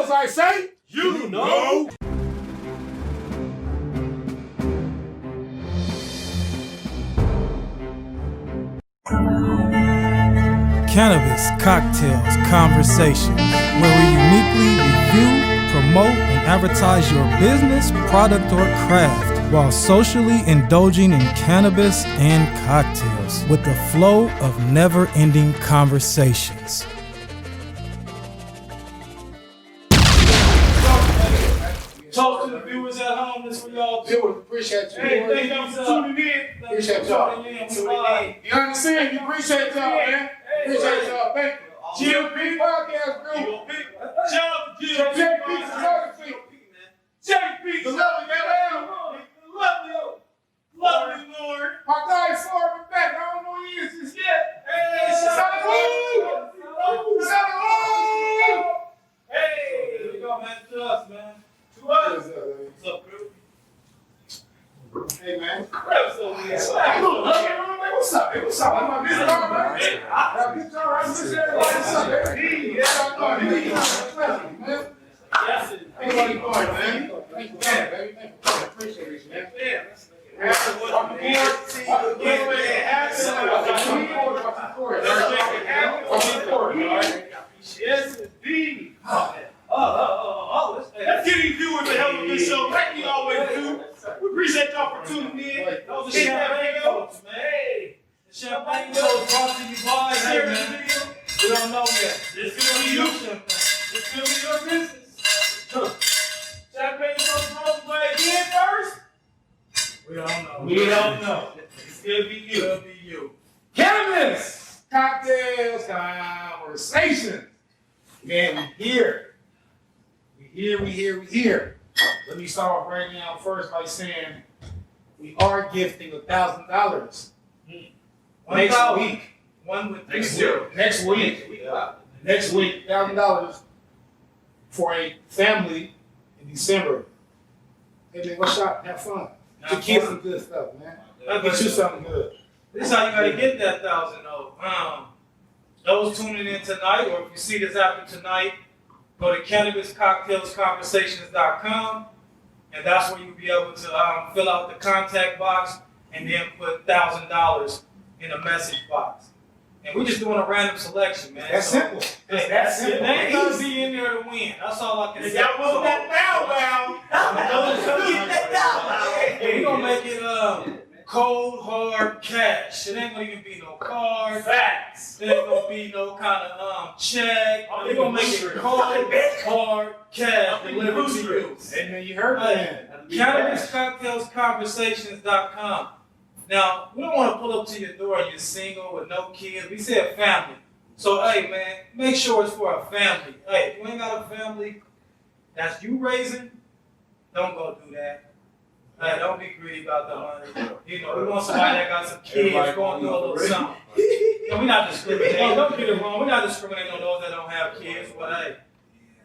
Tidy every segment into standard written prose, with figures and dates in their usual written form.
as I say, you know. Cannabis, cocktails, conversations, where we uniquely review, promote, and advertise your business, product, or craft while socially indulging in cannabis and cocktails with the flow of never-ending conversations. Talk to the viewers at home. This for y'all. Viewers, appreciate you. Hey, thank y'all for tuning in. Appreciate y'all. You understand? You appreciate y'all, man. Appreciate y'all. Thank you. GLP Podcast Group. Shout out to GLP. JP Photography. JP. The lovely man. Lovely Lord. My guy Forbin back. I don't know who he is just yet. Hey, hey, here we go, man. To us, man. To us. What's up, crew? Hey, man. What's up, man? What's up? Hey, what's up? I'm my business, all right? Get y'all right. What's up, baby? Man. Yes, it is. Hey, how you doing, man? Thank you, baby. Thank you. Appreciate it, man. Yes, indeed. Let's get these viewers a hell of a good show, like we always do. We appreciate y'all for tuning in. That was a champagne notes, man. Hey, the champagne notes brought to you by here, man. We don't know yet. This could be you. This could be your business. Champagne notes brought to you again first. We don't know. We don't know. This could be you. Could be you. Cannabis, cocktails, conversations. Man, we here. We here. Let me start off right now first by saying we are gifting $1,000 next week. One with Next week, $1,000 for a family in December. Hey man, what's up? Have fun. Get your kids some good stuff, man. I'll get you something good. This is how you gotta get that $1,000 though. Those tuning in tonight, or if you see this after tonight, go to cannabiscocktailsconversations.com, and that's where you'll be able to fill out the contact box and then put $1,000 in a message box. And we're just doing a random selection, man. That's simple. Hey, That's simple. Your name gotta be in there to win. That's all I can say. Y'all want that We're gonna make it cold, hard cash. It ain't gonna even be no card. Facts. It ain't gonna be no kind of check. We're gonna make it cold, hard cash delivered to you. Hey man, you heard that. CannabisCocktailsConversations.com. Now, we don't want to pull up to your door and you're single with no kids. We said family. So, hey, man, make sure it's for a family. Hey, if you ain't got a family that's you raising, don't go do that. Hey, don't be greedy about the money. You know, we want somebody that got some kids going through a little something. We're not discriminating. Don't get it wrong. We're not discriminating on those that don't have kids. But, hey,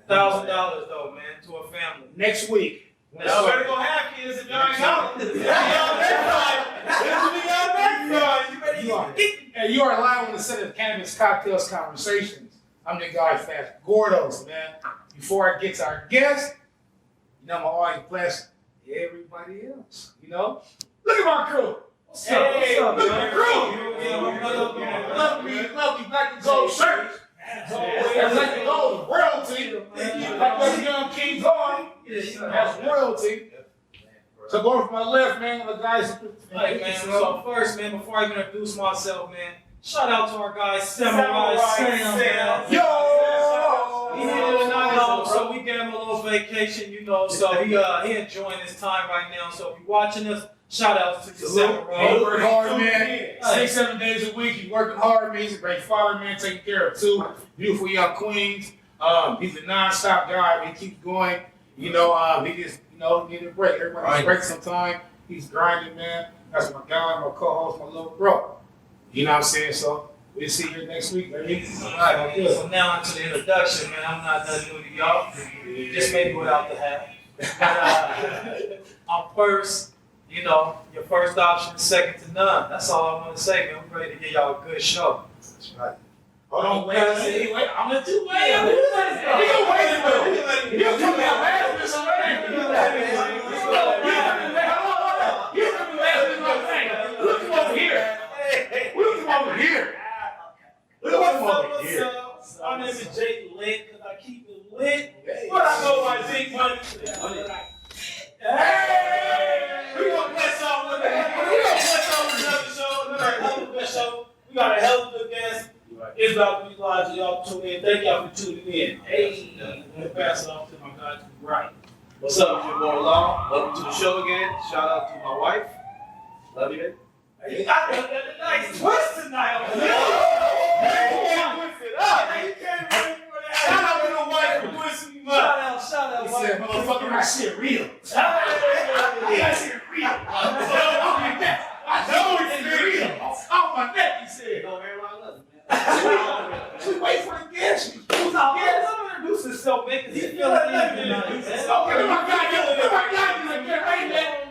$1,000 though, man, to a family. Next week. Y'all better go have kids if y'all ain't got them. You are live on the set of Cannabis Cocktails Conversations. I'm the guy Fast Gordos, man. Before I get to our guest, you know, I'm always blessed everybody else. You know? Look at my crew. What's up? Hey, Look at the crew. Lovely black and gold shirts. That's like the gold royalty. Like those young kings on. That's royalty. So going from my left, man, the guys. Hey, man, so first, man, before I even introduce myself, man, shout out to our guy, Samurai Sam, man. Yo! He here tonight, so we gave him a little vacation, you know, so he enjoying his time right now. So if you're watching us, shout out to you, Samurai. He work hard, man. 6-7 days a week. He's working hard, man. He's a great father, man, taking care of 2 beautiful young queens. He's a non-stop guy. He keeps going. You know, he just, you know, need a break. Everybody needs a break sometime. He's grinding, man. That's my guy, my co-host, my little bro. You know what I'm saying? So we'll see you next week, baby. All right, so now into the introduction, man. I'm not that new to y'all. Just maybe without the hat. But, I'm first, you know, your first option, second to none. That's all I want to say, man. We're ready to give y'all a good show. That's right. Hold on, wait. I'm gonna do wait. He lit. What I go by Zeke Money. Hey! We gonna bless all with another show, another good show. We got a hell of a good guest. It's about to be live, y'all tune in. Thank y'all for tuning in. Hey, I'm gonna pass it off to my guy to the right. What's up, it's your boy Law? Welcome to the show again. Shout out to my wife. Love you, man. Hey, you got that nice twist tonight. Shout out to the wife for twisting me up. Shout out, He wife. said, motherfucker, my shit real. That shit real. I know it's real. Off my neck, he said. No, everybody loves you, She wait for the guest. Who's out here? Let him introduce himself, man, because he's feeling it tonight. Okay, my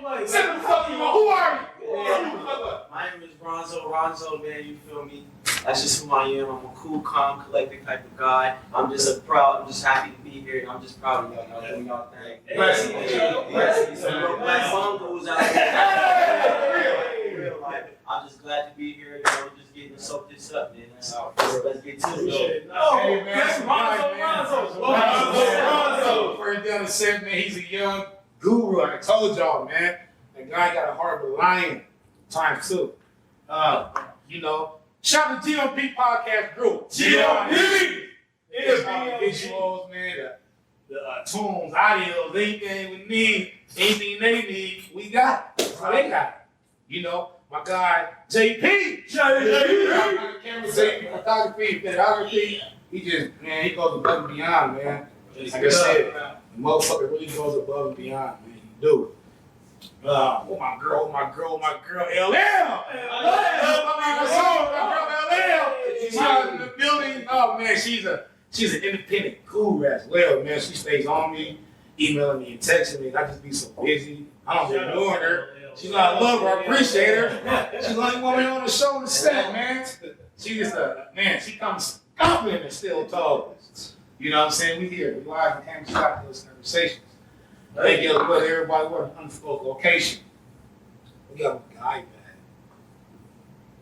God, send the fuck you. Who are you? My name is Ronzo, man, you feel me? That's just who I am. I'm a cool, calm, collected type of guy. I'm just happy to be here, and I'm just proud of y'all. Y'all doing y'all thing. Some real black bongos out there. Real life. I'm just glad to be here, just getting to soak this up, man. Let's get to it. Hey, man, Ronzo. First down the set, man, he's a young guru. I told y'all, man. That guy got a heart of a lion. Times two. Shout out to GMP Podcast Group. GMP! It's all the visuals, man, the tunes, audios, anything we need, anything they need, we got it. So they got it. My guy, JP. Camera safety, photography, videography. He goes above and beyond, man. Like I said, the motherfucker really goes above and beyond, man. You do. My girl, LL. She's out in the building. Oh man, she's an independent guru as well, man. She stays on me, emailing me and texting me. I just be so busy. I don't be ignoring her. She's like, I love her, I appreciate her. She's the only woman on the show in the set, man. She just she comes confident and still tall. You know what I'm saying? We here, we live in Cannabis Cocktails Conversations. Thank you, everybody. We're in an undisclosed location. We got a guy, man.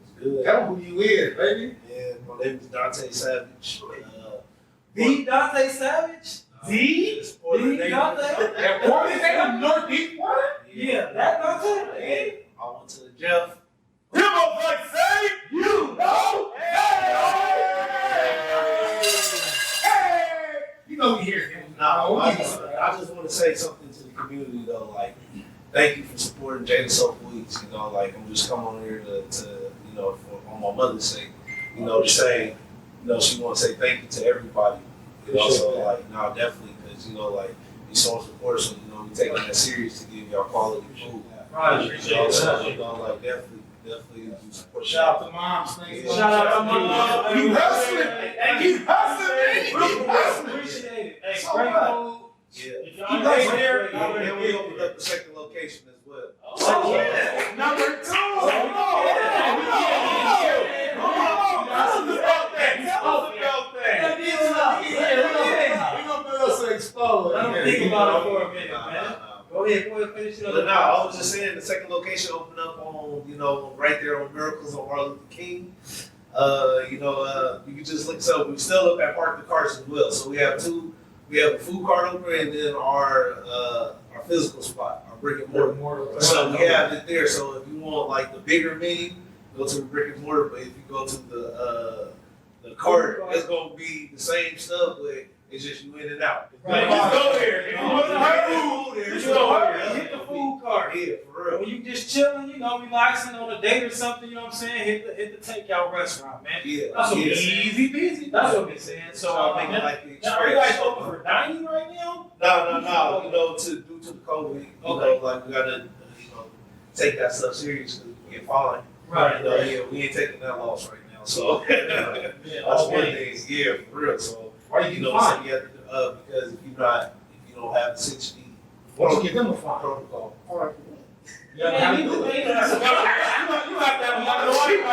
It's good. Tell him who you is, baby. Yeah, my name is Donte Savage. The Donte Savage? The Donte? That Portland, they in Northeast Portland? Yeah, that Donte? I went to the Jeff. You motherfucker say you know. Hey! You know we here. I just want to say something to the community though, like thank you for supporting Jada Soulful Eatz. I'm just coming on here to on my mother's sake, to say, she want to say thank you to everybody. Definitely, because you so support, so we taking that serious to give y'all quality food. Right. Definitely support. Shout out to moms. Shout out to mom. You hustling. You hustling. Appreciate it. Hey, So great what? food. Yeah. If y'all ain't there, And we opened up the second location as well. Oh, yeah. Number 2. We're going to do us an explode. Let them think about it for a minute, man. Go ahead, finish it up. But no, I was just saying the second location opened up on, right there on Miracles on Martin Luther King. You can just look us up. We're still up at Park the Carts as well. So we have a food cart open and then our physical spot, our brick and mortar. So we have it there. So if you want the bigger menu, go to the brick and mortar. But if you go to the cart, it's gonna be the same stuff, but it's just you in and out. Right, just go there. If you want to hit the food cart. Yeah, for real. When you just chilling, relaxing on a date or something, hit the takeout restaurant, man. Yeah. That's what Yeah. we're saying. Easy peasy. That's what we're saying. So I'll make it like the now, are you express. guys open for dining right now? No. Due to the COVID, we gotta take that stuff serious because we get fined. Right. We ain't taking that loss right now. So Yeah, that's one thing. Yeah, for real. So Why you get fined? because if you don't have the 60 Why don't you get them a fine? protocol. You have to do it. You have to have a lot of people. A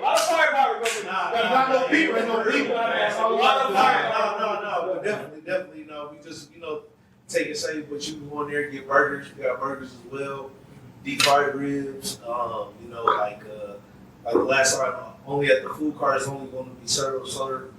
lot of firepower goes in. Not no people, ain't no people. A lot of firepower. No, definitely, we just, take it safe, but you can go in there and get burgers. We got burgers as well, deep fried ribs, like the last time, only at the food cart is only going to be served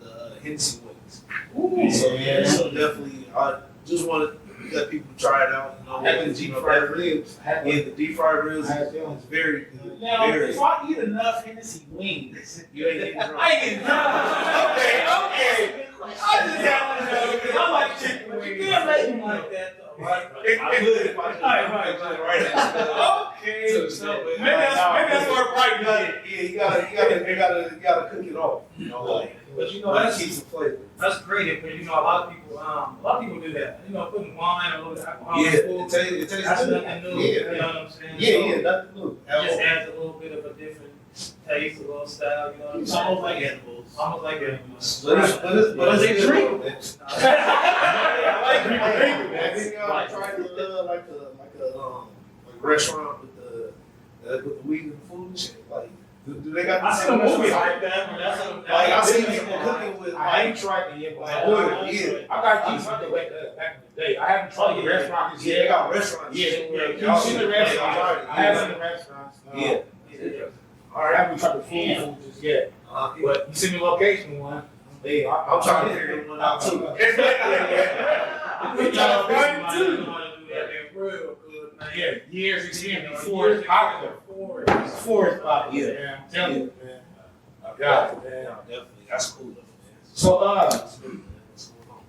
the Hennessy wings. Ooh. So yeah, so definitely, I just want to let people try it out. You know, Having deep fried ribs. Yeah, the deep fried ribs I had is very good. Now, Very. if I eat enough Hennessy wings, You ain't getting drunk. I ain't getting drunk. Okay. I just have to know because I like chicken wings. You can't make me like that though, right? I could if I could. Right. Okay. So maybe that's where bright does it. Yeah, you gotta cook it off. You know, like, But you know that that's keeps the flavor. that's great because you know a lot of people do that. You know, putting wine or a little bit of alcohol Yeah, in food. it tastes That's good. nothing new. Yeah, You know what I'm saying? yeah, nothing new. It just adds a little bit of a different taste, a little style. You know what I'm It's saying? almost like edibles. Almost like edibles. But they it's drink? I like People drink, drink, man. man. Then y'all tried like a restaurant with the weed and food and shit. Like, do they got? I seen a movie like that. But that's Like I seen people cooking with I ain't tried it yet, but like I oil. would. Yeah, I got used to it back in the day. I haven't tried the restaurants yeah, yet. they got restaurants. Yeah, Y'all you seen the restaurants? I haven't in the restaurants. Yeah. I haven't tried the food just yet. But you seen the location one. Hey, I'm trying to figure one out too. Yeah, years experience before it's popular. Before it's popular. Yeah, I'm telling you, man. I got it, man. Definitely, that's cool though, man. So, That's good, man. What's going on?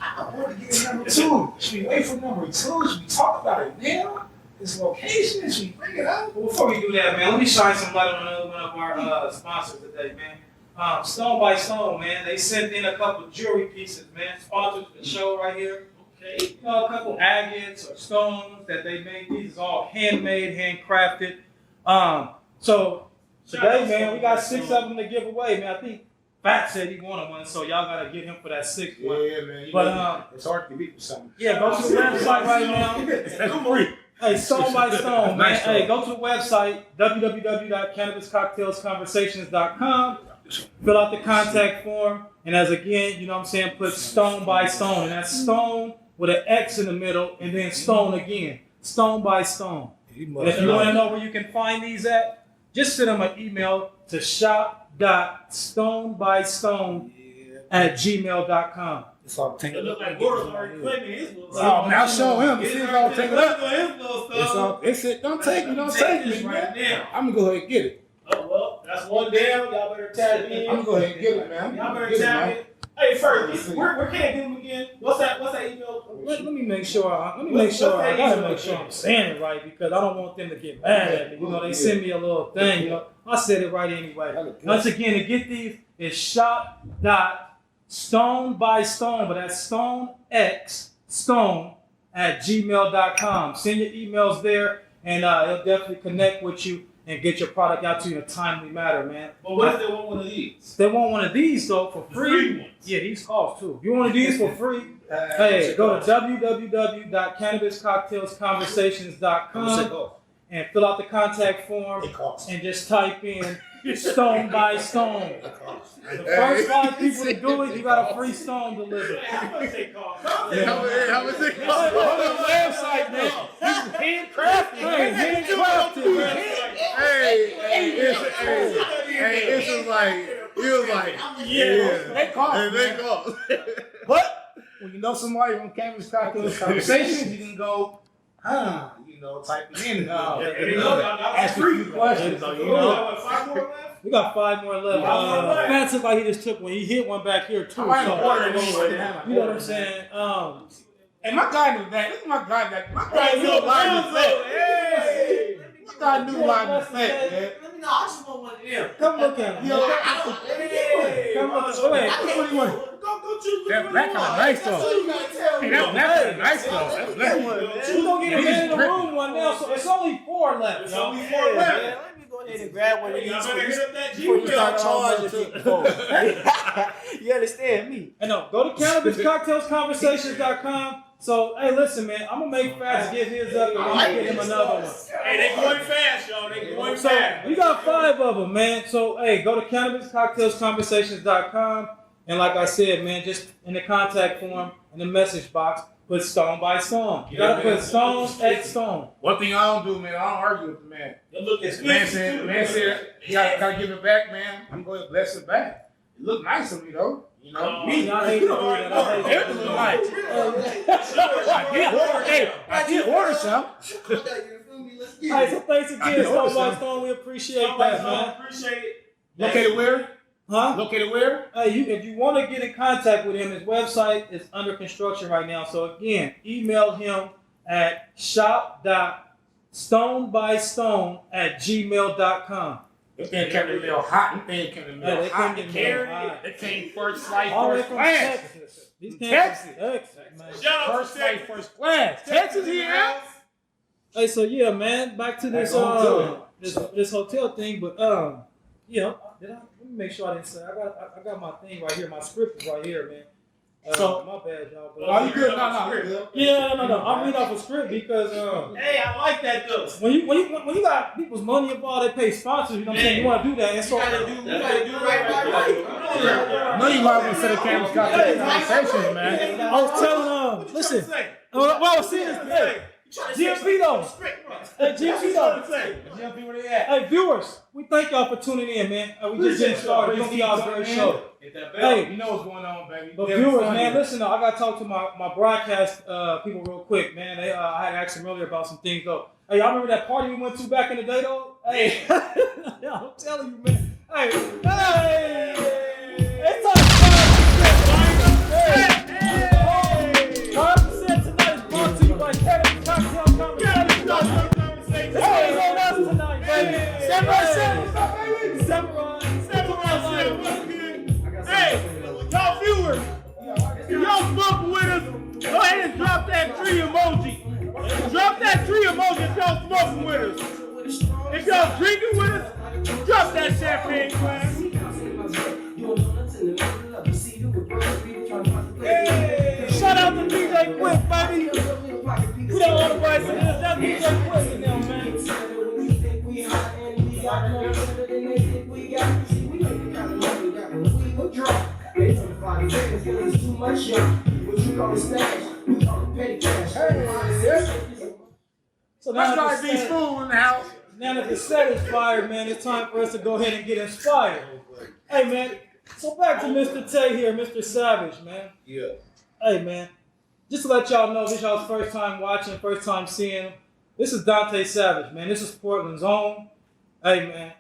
I want to get number two. Should we wait for number two? Should we talk about it now? This location? Should we bring it up? Well, before we do that, man, let me shine some light on another one of our sponsors today, man. Stone by Stone, man. They sent in a couple jewelry pieces, man. Sponsors for the show right here. Okay. You know, a couple agates or stones that they made. These is all handmade, handcrafted. So today, man, we got 6 of them to give away, man. I think Fat said he wanted one, so y'all gotta get him for that 6th one. Yeah, man. But it's hard to beat with something. yeah, go to the website right now. That's free. Hey, Stone by Stone, man. Nice Hey, go to the website, www.cannabiscocktailsconversations.com. Fill out the contact form. And as again, you know what I'm saying, put Stone by Stone. And that's Stone with an X in the middle and then Stone again. Stone by Stone. And if you want to know where you can find these at, just send them an email to shop.stonebystone@gmail.com. It's all tangled It look up. like Boris already claiming his little Oh, man, I'll show him. See, it's all tangled up. His little It's stuff. all, it's it. Don't take me. Don't take me, right man. now. I'm going to go ahead and get it. Oh, well, that's one down. Y'all better tap in. I'm going to go ahead and get it, man. Y'all better Get it, tap man. in. Hey, first, where can I get him again? What's that email? Let me make sure. I gotta make sure I'm saying it right because I don't want them to get mad at me. You know, they send me a little thing. You know, I said it right anyway. Once again, to get these is shop.stonebystone, but that's stone@gmail.com. Send your emails there, and it'll definitely connect with you and get your product out to you in a timely manner, man. But what if they want one of these? They want one of these though for free. Free ones. Yeah, these cost too. If you want these for free, hey, go to www.cannabiscocktailsconversations.com and fill out the contact form and just type in Stone by Stone. The first 5 people to do it, you got a free stone delivered. How much they cost? How much it cost? Go to the website, man. This is handcrafted, man. Handcrafted, man. It's just like, it was like, they cost. But when you know somebody on Cannabis Cocktails Conversations, you can go, type it in. Ask a few questions, you know. 5 more left? We got 5 more left. Fat looked like he just took one. He hit one back here too. I ain't So, ordering anyway. you know what I'm saying? And my guy knew that. This is my guy that. My guy knew line of effect. My guy knew line of effect, man. Let me know. I just want one of them. Come look at him. Yo, Come look at him. Go ahead. what do you want? Go choose That black kind of nice though. That's what you gotta tell me. Hey, that black kind of nice though. That's black. We're going to get a man in the room one now, so it's only 4 left. It's yo. only 4 left. Let me go ahead and grab one of these Y'all better hit up that before you start Gmail. charging people. You understand me? And no, go to CannabisCocktailsConversations.com. So, hey, listen, man, I'm going to make Fats get his up and I'm going to get him another one. Hey, they going fast, y'all. They going So, fast. we got 5 of them, man. So, hey, go to CannabisCocktailsConversations.com. And like I said, man, just in the contact form, in the message box, put Stone by Stone. You got to put Stone X Stone. One thing I don't do, man, I don't argue with the man. It look The man expensive. said, you gotta give it back, man. I'm going to bless it back. It look nice on me though. You know, Me, I hate to do that. I hate to do that. I did order some. Hey, so thanks again, Stone by Stone. We appreciate that, man. Appreciate it. Located where? Huh? Located where? Hey, if you want to get in contact with him, his website is under construction right now. So again, email him at shop.stonebystone@gmail.com. This thing came in the mail hot. This thing came in the mail hot. It came first flight, All the way first from class. Texas. These Texas. Texas, man. First flight, first class. Texas here. Hey, so yeah, man, back to this this hotel thing, but you know, let me make sure I didn't say I got my thing right here, my script is right here, man. So my bad, y'all. But, you good? No, you're good. Yeah, no. I'm reading off a script because Hey, I like that though. when you got people's money involved, they pay sponsors. You know what I'm saying? You want to do that, and so You gotta do right. No, you want to set a camera conversation, man. I was telling listen. Well, I was seeing this today. GMP though. Hey, GMP though. GMP, where they at? Hey, viewers, we thank y'all for tuning in, man. We just getting started. We're going to be y'all's great show. Hey, you know what's going on, baby. But viewers, man, listen, though, I got to talk to my broadcast people real quick, man. I had to ask them earlier about some things, though. Hey, y'all remember that party we went to back in the day, though? Hey, I'm telling you, man. Hey, it's time to 5% tonight is brought to you by Cannabis Cocktail Conversation. Hey, on us tonight, baby. Samurai. Hey, y'all viewers, if y'all smoking with us, go ahead and drop that tree emoji. Drop that tree emoji if y'all smoking with us. If y'all drinking with us, drop that champagne glass. Hey, shout out to DJ Quick, baby. We don't want to buy some of this. That's DJ Quick in there, man. So Let's try these food in the house. now that the set is fired, man, it's time for us to go ahead and get inspired. Hey, man. So back to Mr. Tay here, Mr. Savage, man. Yeah. Hey, man. Just to let y'all know, this is y'all's first time watching, first time seeing him. This is Donte Savage, man. This is Portland's own. Hey, man.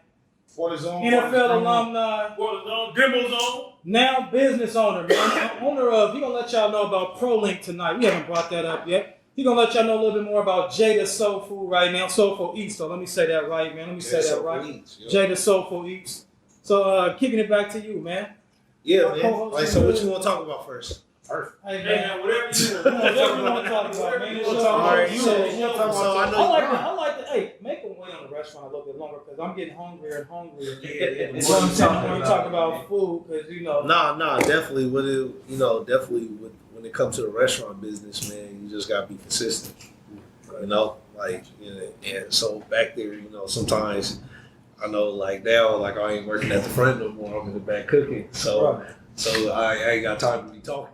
NFL alumni. Demo zone. Now business owner, man. Owner of, he gonna let y'all know about ProLinked tonight. We haven't brought that up yet. He gonna let y'all know a little bit more about Jada Soulful right now. Soulful Eatz. So let me say that right, man. Let me say that right. Jada Soulful Eatz. So kicking it back to you, man. Yeah, man. Like, so what you want to talk about first? Hey, Hey, man. man, whatever you want. Whatever you want to talk about, man. It's your Alright, show. you So, talk about. So I I like to, hey, make them wait on the restaurant a little bit longer because I'm getting hungrier and hungrier. Yeah. When you talk about food, because you know. Nah, definitely. When it comes to the restaurant business, man, you just gotta be consistent. You know, like, you know, and so back there, you know, sometimes I know, like now, like I ain't working at the front no more. I'm in the back cooking, so. Right. So I ain't got time to be talking.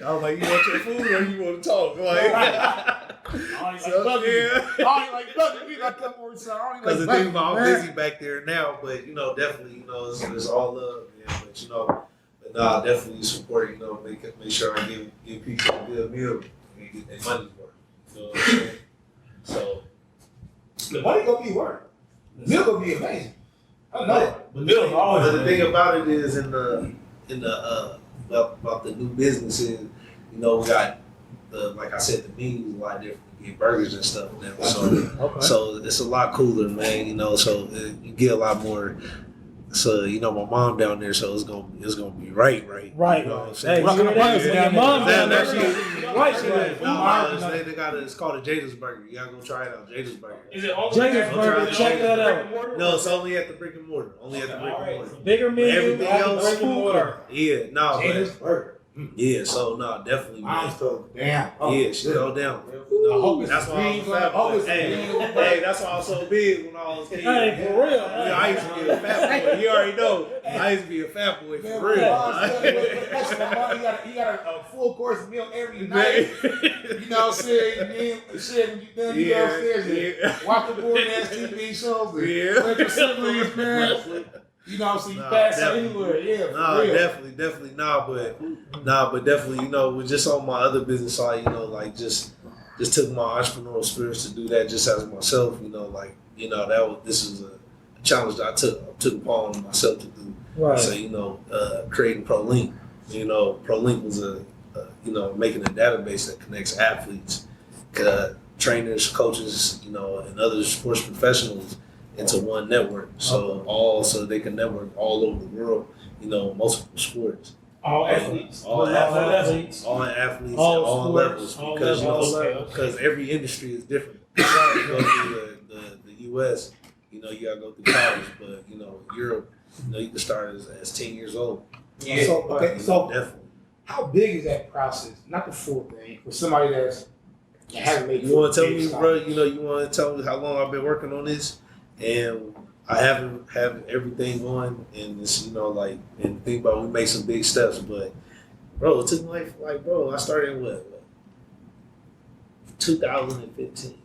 I was like, you want your food or you want to talk? Because the thing about I'm busy back there now, but you know, definitely, you know, it's all love, man. But you know, definitely support. You know, make sure I give people a good meal and get their money's worth. You know what I'm saying? So The money gonna be worth. The meal gonna be amazing. I know it. The middle's always. But the thing about it is about the new businesses, you know, we got like I said, the menus a lot different. You get burgers and stuff now, so it's a lot cooler, man. You know, so you get a lot more. So you know, my mom down there, so it's gonna be right. Right. You know what I'm saying? Hey, your mom down there. They got it's called a Jada's Burger. You gotta go try it out. Jada's Burger. Is it only Jada's Burger, check that out. No, it's only at the brick and mortar. Bigger menu, Everything else, brick and mortar. Yeah, no, Jada's Burger. yeah. So no, definitely, man. Damn. Yeah, she go down. No, That's why I was a fat boy. Hey, that's why I was so big when I was a kid. Hey, for real. Yeah, I used to be a fat boy. You already know. I used to be a fat boy for real. You got a full course meal every night. You know what I'm saying? And then, shit, when you done, you go upstairs and watch the board ass TV shows. And Yeah. with your siblings, man. You know, so you Nah, pass it definitely. anywhere. Yeah, for Nah, real. definitely not. But definitely, you know, with just on my other business side, you know, like just took my entrepreneurial spirits to do that just as myself. You know, like this is a challenge that I took upon myself to do. Right. So creating ProLinked. You know, ProLinked was making a database that connects athletes, trainers, coaches, and other sports professionals into one network. So they can network all over the world. Multiple sports. All athletes. All athletes, all sports, levels, all because levels. because every industry is different. You go through the U.S., you gotta go through college, but Europe, you can start as 10 years old. Yeah. So Definitely. how big is that process? Not the full thing for somebody that hasn't made. You want to tell me, bro? You want to tell me how long I've been working on this, and I haven't have everything going, and it's and think about we made some big steps, but bro, it took me bro, I started in 2015.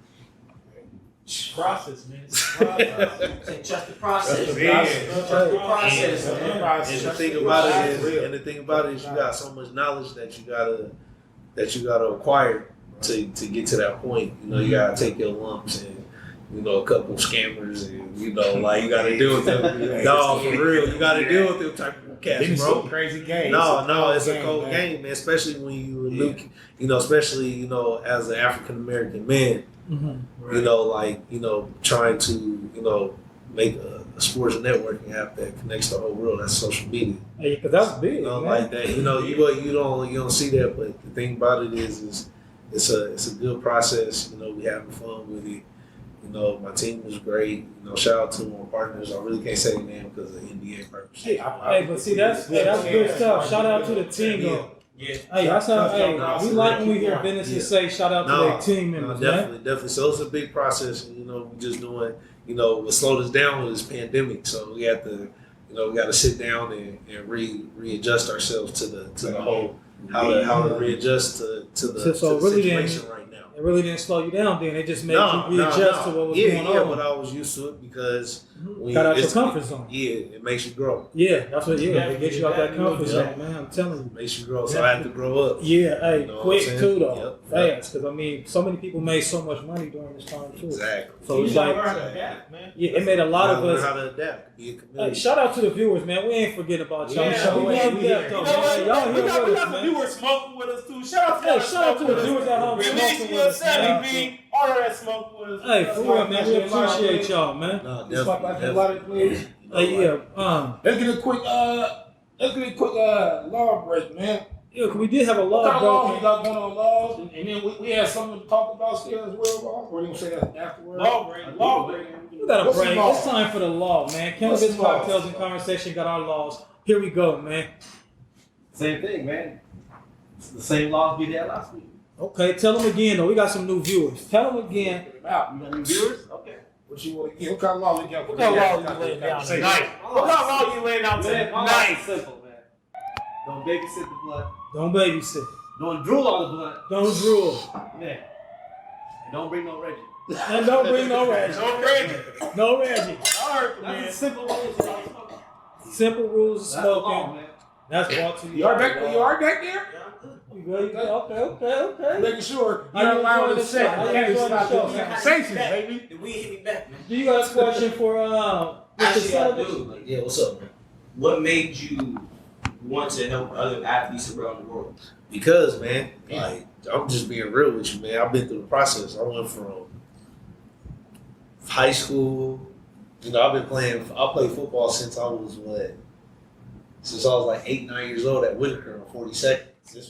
Process, man. Trust the process. Trust the process. And the thing about it is, you got so much knowledge that you gotta acquire to get to that point. You gotta take your lumps and a couple scammers and you gotta deal with them. No, for real, you gotta deal with them type of cats, It's bro. a crazy game. No, it's a cold game, man. Especially when you new, especially as an African American man. Trying to make a sports networking app that connects the whole world. That's social media. Hey, because that's big, man. Like that. You don't see that, but the thing about it is it's a good process. We having fun with it. My team was great. Shout out to my partners. I really can't say their name because of NDA purpose. Hey, but see, that's good stuff. Shout out to the team, though. Yeah. Hey, that's how. We like when we hear businesses say shout out to their team members, man. Definitely. So it's a big process, and we just doing. What slowed us down was this pandemic. So we had to, we got to sit down and readjust ourselves to the whole how to readjust to the situation right now. It really didn't slow you down then. It just made you readjust to what was going on. Yeah, but I was used to it because got out your comfort zone. Yeah, it makes you grow. Yeah, that's what. Yeah, it gets you out that comfort zone, man. I'm telling you. It makes you grow. So I had to grow up. Yeah, hey, You know quick what I'm too saying? though, Yep. fast. Because so many people made so much money during this time too. Exactly. So it's like, it made a lot of learn us. how to adapt. Be a Hey, chameleon. shout out to the viewers, man. We ain't forgetting about y'all. Yeah, we love that though, man. Y'all We here got with us, some man. viewers smoking with us too. Shout out to Hey, shout out to the viewers at home Release smoking with your us, man. selling, order that smoke with us. Hey, for real, man. We appreciate y'all, man. No, Let's talk about that lottery, please. Hey, yeah, Let's get a quick law break, man. yeah, 'cause we did have a What law kind of laws break. we got going on laws? And then we have something to talk about still as well, Rob? Or you gonna say that afterwards? Law break. We got a What's the break. law? It's time for the law, man. Cannabis, What's the law? cocktails, and conversation got our laws. Here we go, man. Same thing, man. It's the same laws we had last week. Okay, tell them again, though. We got some new viewers. Tell them again. Out. You got new viewers? Okay. What you want to get? What kind of law we got? What kind of law you laying down tonight? What kind of law you laying down Man, my tonight? life is simple, man. Don't babysit the blood. Don't babysit. Don't drool on the blood. Don't drool. Yeah. And don't bring no Reggie. And don't bring no Reggie. Don't bring it. No Reggie. I heard from That's man. the simple rules of smoking. Simple rules of That's the law, smoking. man. That's brought to you. You are back there? You good? Okay. Making sure How you're you allowed enjoying to the set. show? How you Cannabis enjoying the stop show? the conversation, baby. The weed hit me back, man. Do you got a question for Mr. Actually, I Savage? do. Yeah, what's up, man? What made you want to help other athletes around the world? Because, man, I'm just being real with you, man. I've been through the process. I went from high school. I played football since I was Since I was like 8, 9 years old at Whitaker on 42nd.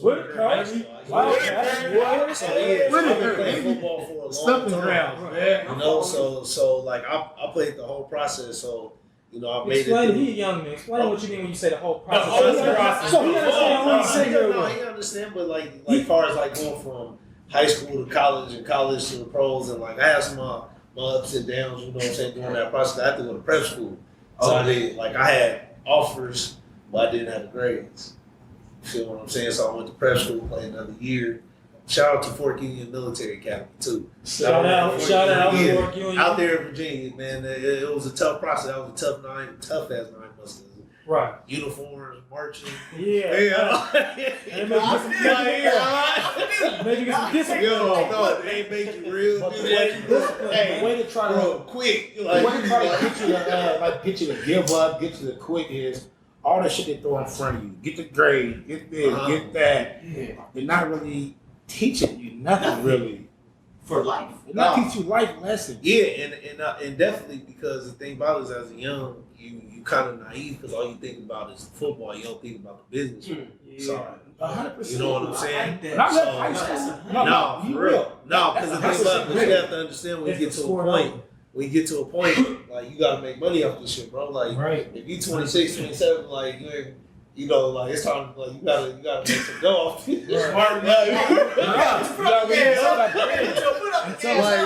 Whitaker, High baby. school. Wow, Yeah. So yeah, Whitaker, I've been playing baby. football for a long Stumping time. grounds, man. So like I played the whole process. So I made Explain, it. he a young man. Explain what you mean when you say the whole process. whole process. So he understand what he's saying here. No, he understand, but like far as like going from high school to college and college to the pros, and like I had some my ups and downs. You know what I'm saying? During that process, I had to go to prep school. So I had offers, but I didn't have the grades. You feel what I'm saying? So I went to prep school, played another year. Shout out to Fort Union Military Academy too. Shout out, Yeah. Fort Union. Out there in Virginia, man. It was a tough process. That was a tough as 9 months. Right. uniforms, marching. Yeah. And maybe get some discipline. Yo, no, they make you real. But Dude. the way to try to Bro, quick. the way to try to get you to give up, get you to quit is all the shit they throw in front of you. Get the grade, get this, get that. Yeah. They're not really teaching you nothing really. For life. They're not teaching you life lessons. Yeah, and definitely because the thing about it is as a young, you kind of naive because all you think about is football. You don't think about the business. Sorry. 100%. You know what I'm saying? Not So- high school. No, you for real. No, because the That's thing about a it, you have to understand when you get It's to a a sport point, when you get to a point, like you gotta make money off this shit, bro. Like Right. if you 26, 27, like you ain't, you know, like it's time, like you gotta make some dough off this. Smart, like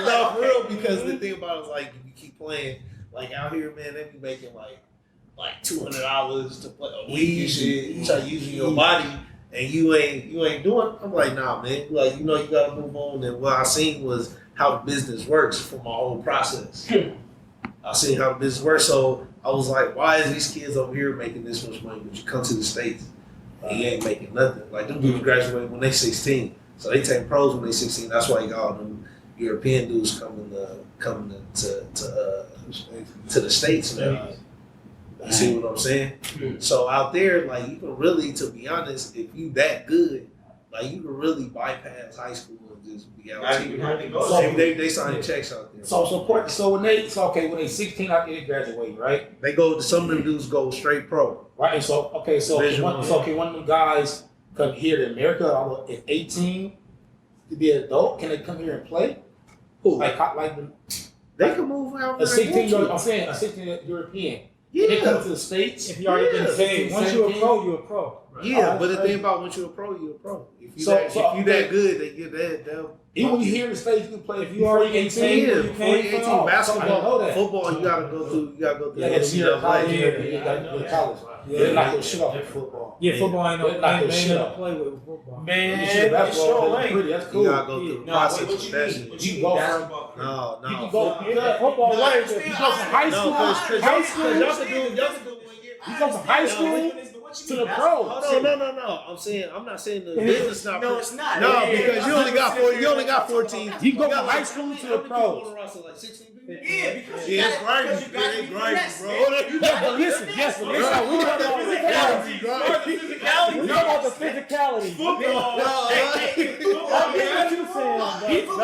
no, for real, because the thing about it is like if you keep playing, like out here, man, they be making like $200 to play a week and shit. You start using your body and you ain't doing. I'm like, nah, man. Like you know, you gotta move on. And what I seen was how the business works from my own process. I seen how the business works, so I was like, why is these kids over here making this much money? But you come to the States and you ain't making nothing. Like them dudes graduate when they 16, so they take pros when they 16. That's why you got all them European dudes coming to the States now. You see what I'm saying? So out there, like you can really, to be honest, if you that good, like you can really bypass high school and just be out there. They sign checks out there. So when they 16 out there, they graduate, right? They go. Some of them dudes go straight pro. Right. And so one of them guys come here to America at 18 to be an adult. Can they come here and play? Who? Like They can move out. a 16 year, I'm saying a 16 European. Yeah. They come to the States. If you already been paid, once you're a pro, you're a pro. Yeah, but the thing about once you're a pro, you're a pro. If you that good, they get that. Even when you here in the States, you can play. If you already been paid, Yeah, you before came you from 18, home. basketball, football, you gotta go through. Yeah, it's the college. NCAA. You got to go to college. They're not gonna shit off in football. Yeah, football ain't no They're not gonna ain't shit no off. play with football. Man, that's pretty. That's cool. You gotta go through the process what of you that mean? shit. What You you go mean from basketball? No, you can go Football No, way. I You go from high school. high school. Y'all can do 1 year. You go from high school to the pros. No. I'm not saying the business not. No, it's not. No, because you only got 14. You go from high school to the pros. Like 16 people. Yeah, because Yeah, it's grimy. you got to be finesse, man. Yeah, but listen. We talking about physicality. We talking about the physicality. Football. I get what you saying, bro.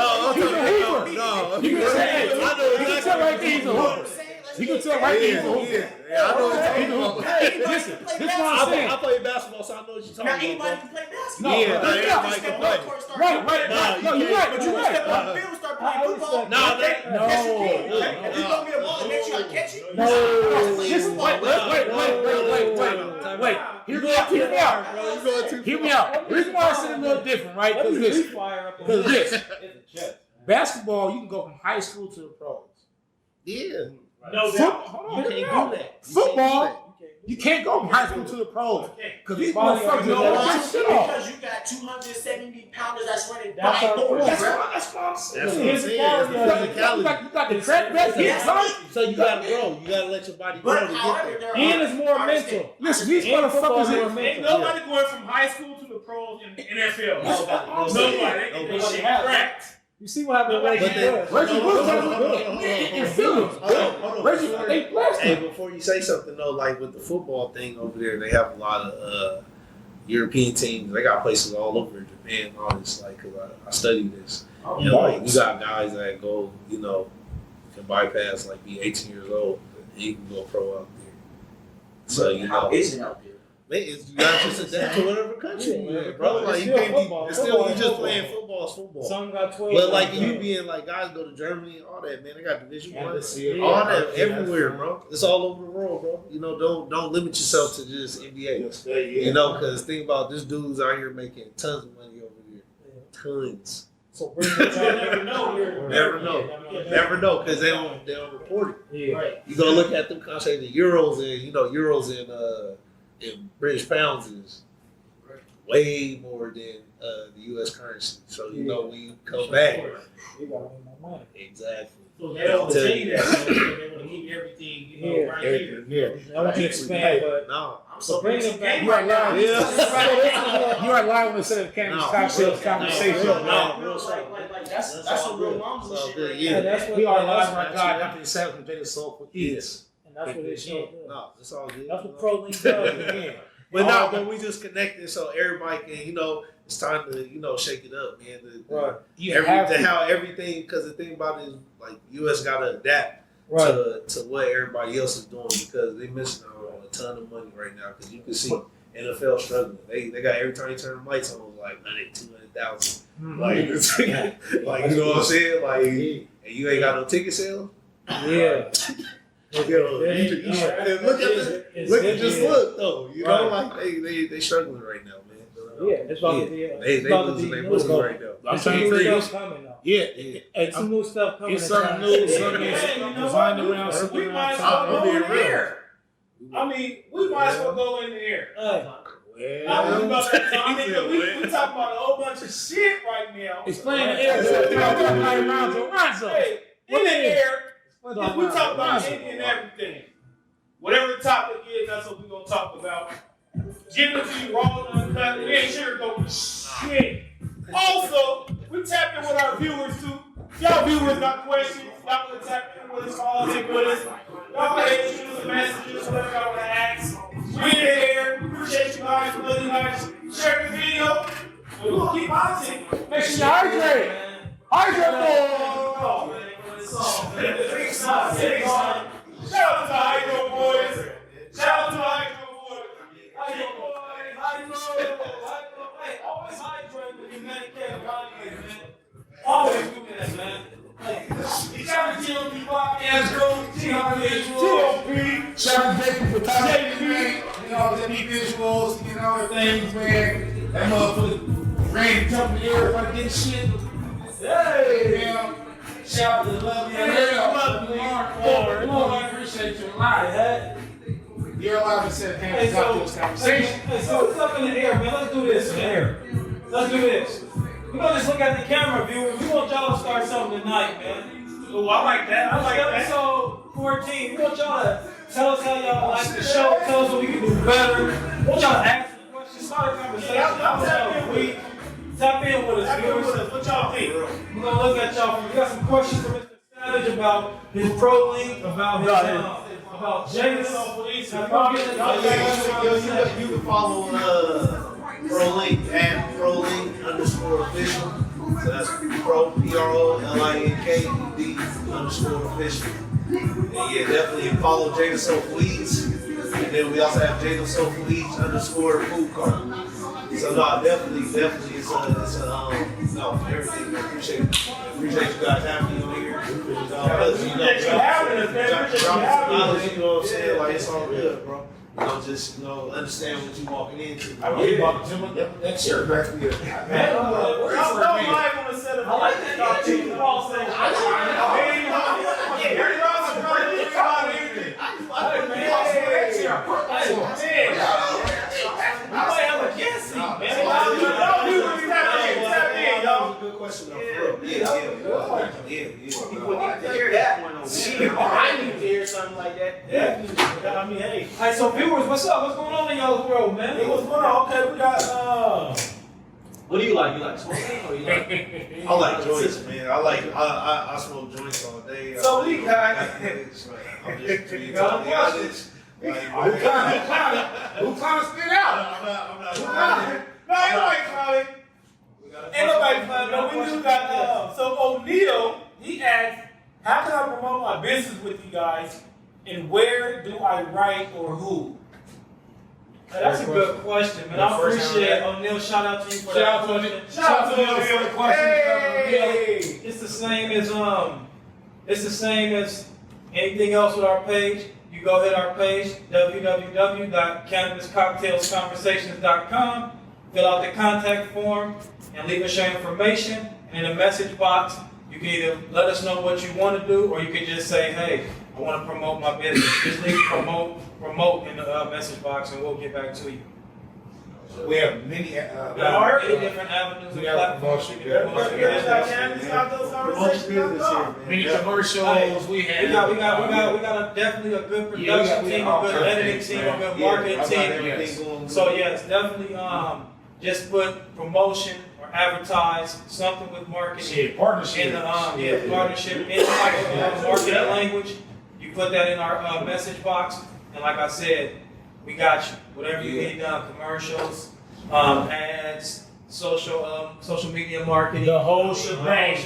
No. You can tell right there he's a hooper. You can tell right there he's a hooper. Yeah, I know what you're talking about. Listen, this is what I'm saying. I play basketball, so I know what you're talking Now about. anybody can play basketball. No, Yeah, no, not yeah, everybody can play. Right. No, you're right. But you can step on the field and start playing football. No. Yes, you can. If you throw me a ball and make sure I catch it. No. Listen, wait. Hear me out. Hear me out. The reason why I said a little different, right? Because this. Basketball, you can go from high school to the pros. Yeah. No, You can't do that. Football, you can't go from high school to the pros. Because these motherfuckers know don't what? get shit off. Because you got 270 pounders that's running That's by our doors. point. That's what I'm saying. That's what I'm saying. You got the crack back hits, right? So you gotta grow. You gotta let your body grow But to get however, there. there are. And it's more mental. Listen, these And football is motherfuckers more is mental. Nobody going from high school to the pros in the NFL. Nobody. They shit cracked. You see what happened with Reggie Bush? Reggie Bush in Philly. Reggie, they blessed Hey, him. before you say something though, like with the football thing over there, they have a lot of European teams. They got places all over Japan and all this. Like, 'cause I study this. You know, like, you got guys that go, you know, can bypass like be 18 years old, and he can go pro out there. So you How know, is it out there? man, you got to just adapt to whatever country you're in, bro. It's Like you still can't football. be. It's still Football you is just football. playing football. It's football. Some got 12. But like you being like guys go to Germany and all that, man. They got Division Yeah, One, that's it. all that Yeah, everywhere, that's bro. It's all over the world, bro. You know, don't limit yourself to just NBA. Yeah. You know, because think about this dude's out here making tons of money over here, tons. So bring it down. Never know. Never know, because they don't report it. Yeah. Right. You go look at them countries, the euros and in British pounds is way more than the U.S. currency. So you know when you come back, You gotta win more money. exactly. So they don't tell you that. So they want to keep everything, right here. Yeah. I want you to expand, but No. so bring it back. You are live. Yeah. You are live on the set of Cannabis Cocktails Conversation. Like that's what real moms and shit. Right? Yeah, that's what We are that's live what- right God after the set from Jada Soulful Eatz. And that's what it shows. No, it's all good. That's what ProLinked does. Yeah. But no, but we just connected so everybody can, it's time to, shake it up, man. Right. You have to. How everything, because the thing about it is, like, U.S. got to adapt Right. to what everybody else is doing because they missing out on a ton of money right now. Because you can see NFL struggling. They got every time you turn the lights on, it was like 200,000. Like, like, you know what I'm saying? Like, and you ain't got no ticket sale. Yeah. Look though. Like they struggling right now, man. Yeah, it's about to be. They losing their money right now. I'm Some trying new to tell you. stuff coming though. Yeah. And some new stuff coming. It's something new, something designed around We something might as around well time. go in the air. I mean, we might as well go in the air. I was about that time. We talking about a whole bunch of shit right now. Explain the air. Ronzo. Hey, in the air, we talk about any and everything. Whatever the topic is, that's what we're going to talk about. Giving it to you raw and uncut. We ain't sure go shit. Also, we tap in with our viewers too. If y'all viewers got questions, y'all want to tap in with us, call in with us. Y'all go ahead and shoot us messages, whatever y'all want to ask. We in the air. We appreciate you guys. Really nice. Share the video. And we'll keep bouncing. Make sure you hydrate. Hydrate, boy. Shout out to the Hydro Boys. Shout out to the Hydro Boys. Hydro Boys. Hydro. Hey, always hydrate when you medicate body, man. Always do that, man. Hey, shout out to TOP Podcast Group, TOP. Shout out to Jacob for talking. All the visuals, all the things, man. That motherfucker ran jumping the air like this shit. Hey, man. Shout out to the lovely Lord. Appreciate you a lot. You're allowed to set Cannabis Cocktails Conversation. Hey, so what's up in the air, man? Let's do this, man. Let's do this. We're gonna just look at the camera, viewers. We want y'all to start something tonight, man. Oh, I like that. I like that. Episode 14. We want y'all to tell us how y'all like the show. Tell us what we can do better. We want y'all to ask some questions, start a conversation. Tap in with us, viewers. What y'all think? We're gonna look at y'all. We got some questions from Mr. Savage about his ProLinked, about his about Jada. You can follow ProLinked at ProLinked_official. So that's PROLINKED_official. And yeah, definitely follow Jada Soulful Eatz. And then we also have Jada Soulful Eatz_food cart. So no, definitely, it's everything. I appreciate you guys having me on here. You know what I'm saying? Like, it's all good, bro. Just understand what you're walking into. I really bought the gym. That shirt back here. Man, I like that. Y'all cheat the ball saying. Good question, though. Yeah. People need to hear that one on video. I need to hear something like that. Yeah. I mean, hey. Hey, so viewers, what's up? What's going on in y'all's world, man? Hey, what's going on? Okay, we got What do you like? You like smoking or you like? I like joints, man. I smoke joints all day. So we got. I'm just being totally honest. Who trying to spit out? I'm not. No, ain't nobody clowning. Ain't nobody clowning. No, we do got. So O'Neal, he asked, how can I promote my business with you guys, and where do I write or who? Hey, that's a good question, man. I appreciate it. O'Neal, shout out to you for that question. Shout out to O'Neal for the question. Hey. It's the same as anything else with our page. You go hit our page, www.cannabiscocktailsconversations.com. Fill out the contact form and leave us your information. And in the message box, you can either let us know what you want to do, or you can just say, hey, I want to promote my business. Just leave promote in the message box, and we'll get back to you. We have many. We got many different avenues. We have promotion. We have many commercials. We got definitely a good production team, a good editing team, a good marketing team. So yeah, it's definitely just put promotion or advertise something with marketing. Partnership. In the partnership in like marketing language. You put that in our message box, and like I said, we got you. Whatever you need done, commercials, ads, social media marketing, The whole shebang.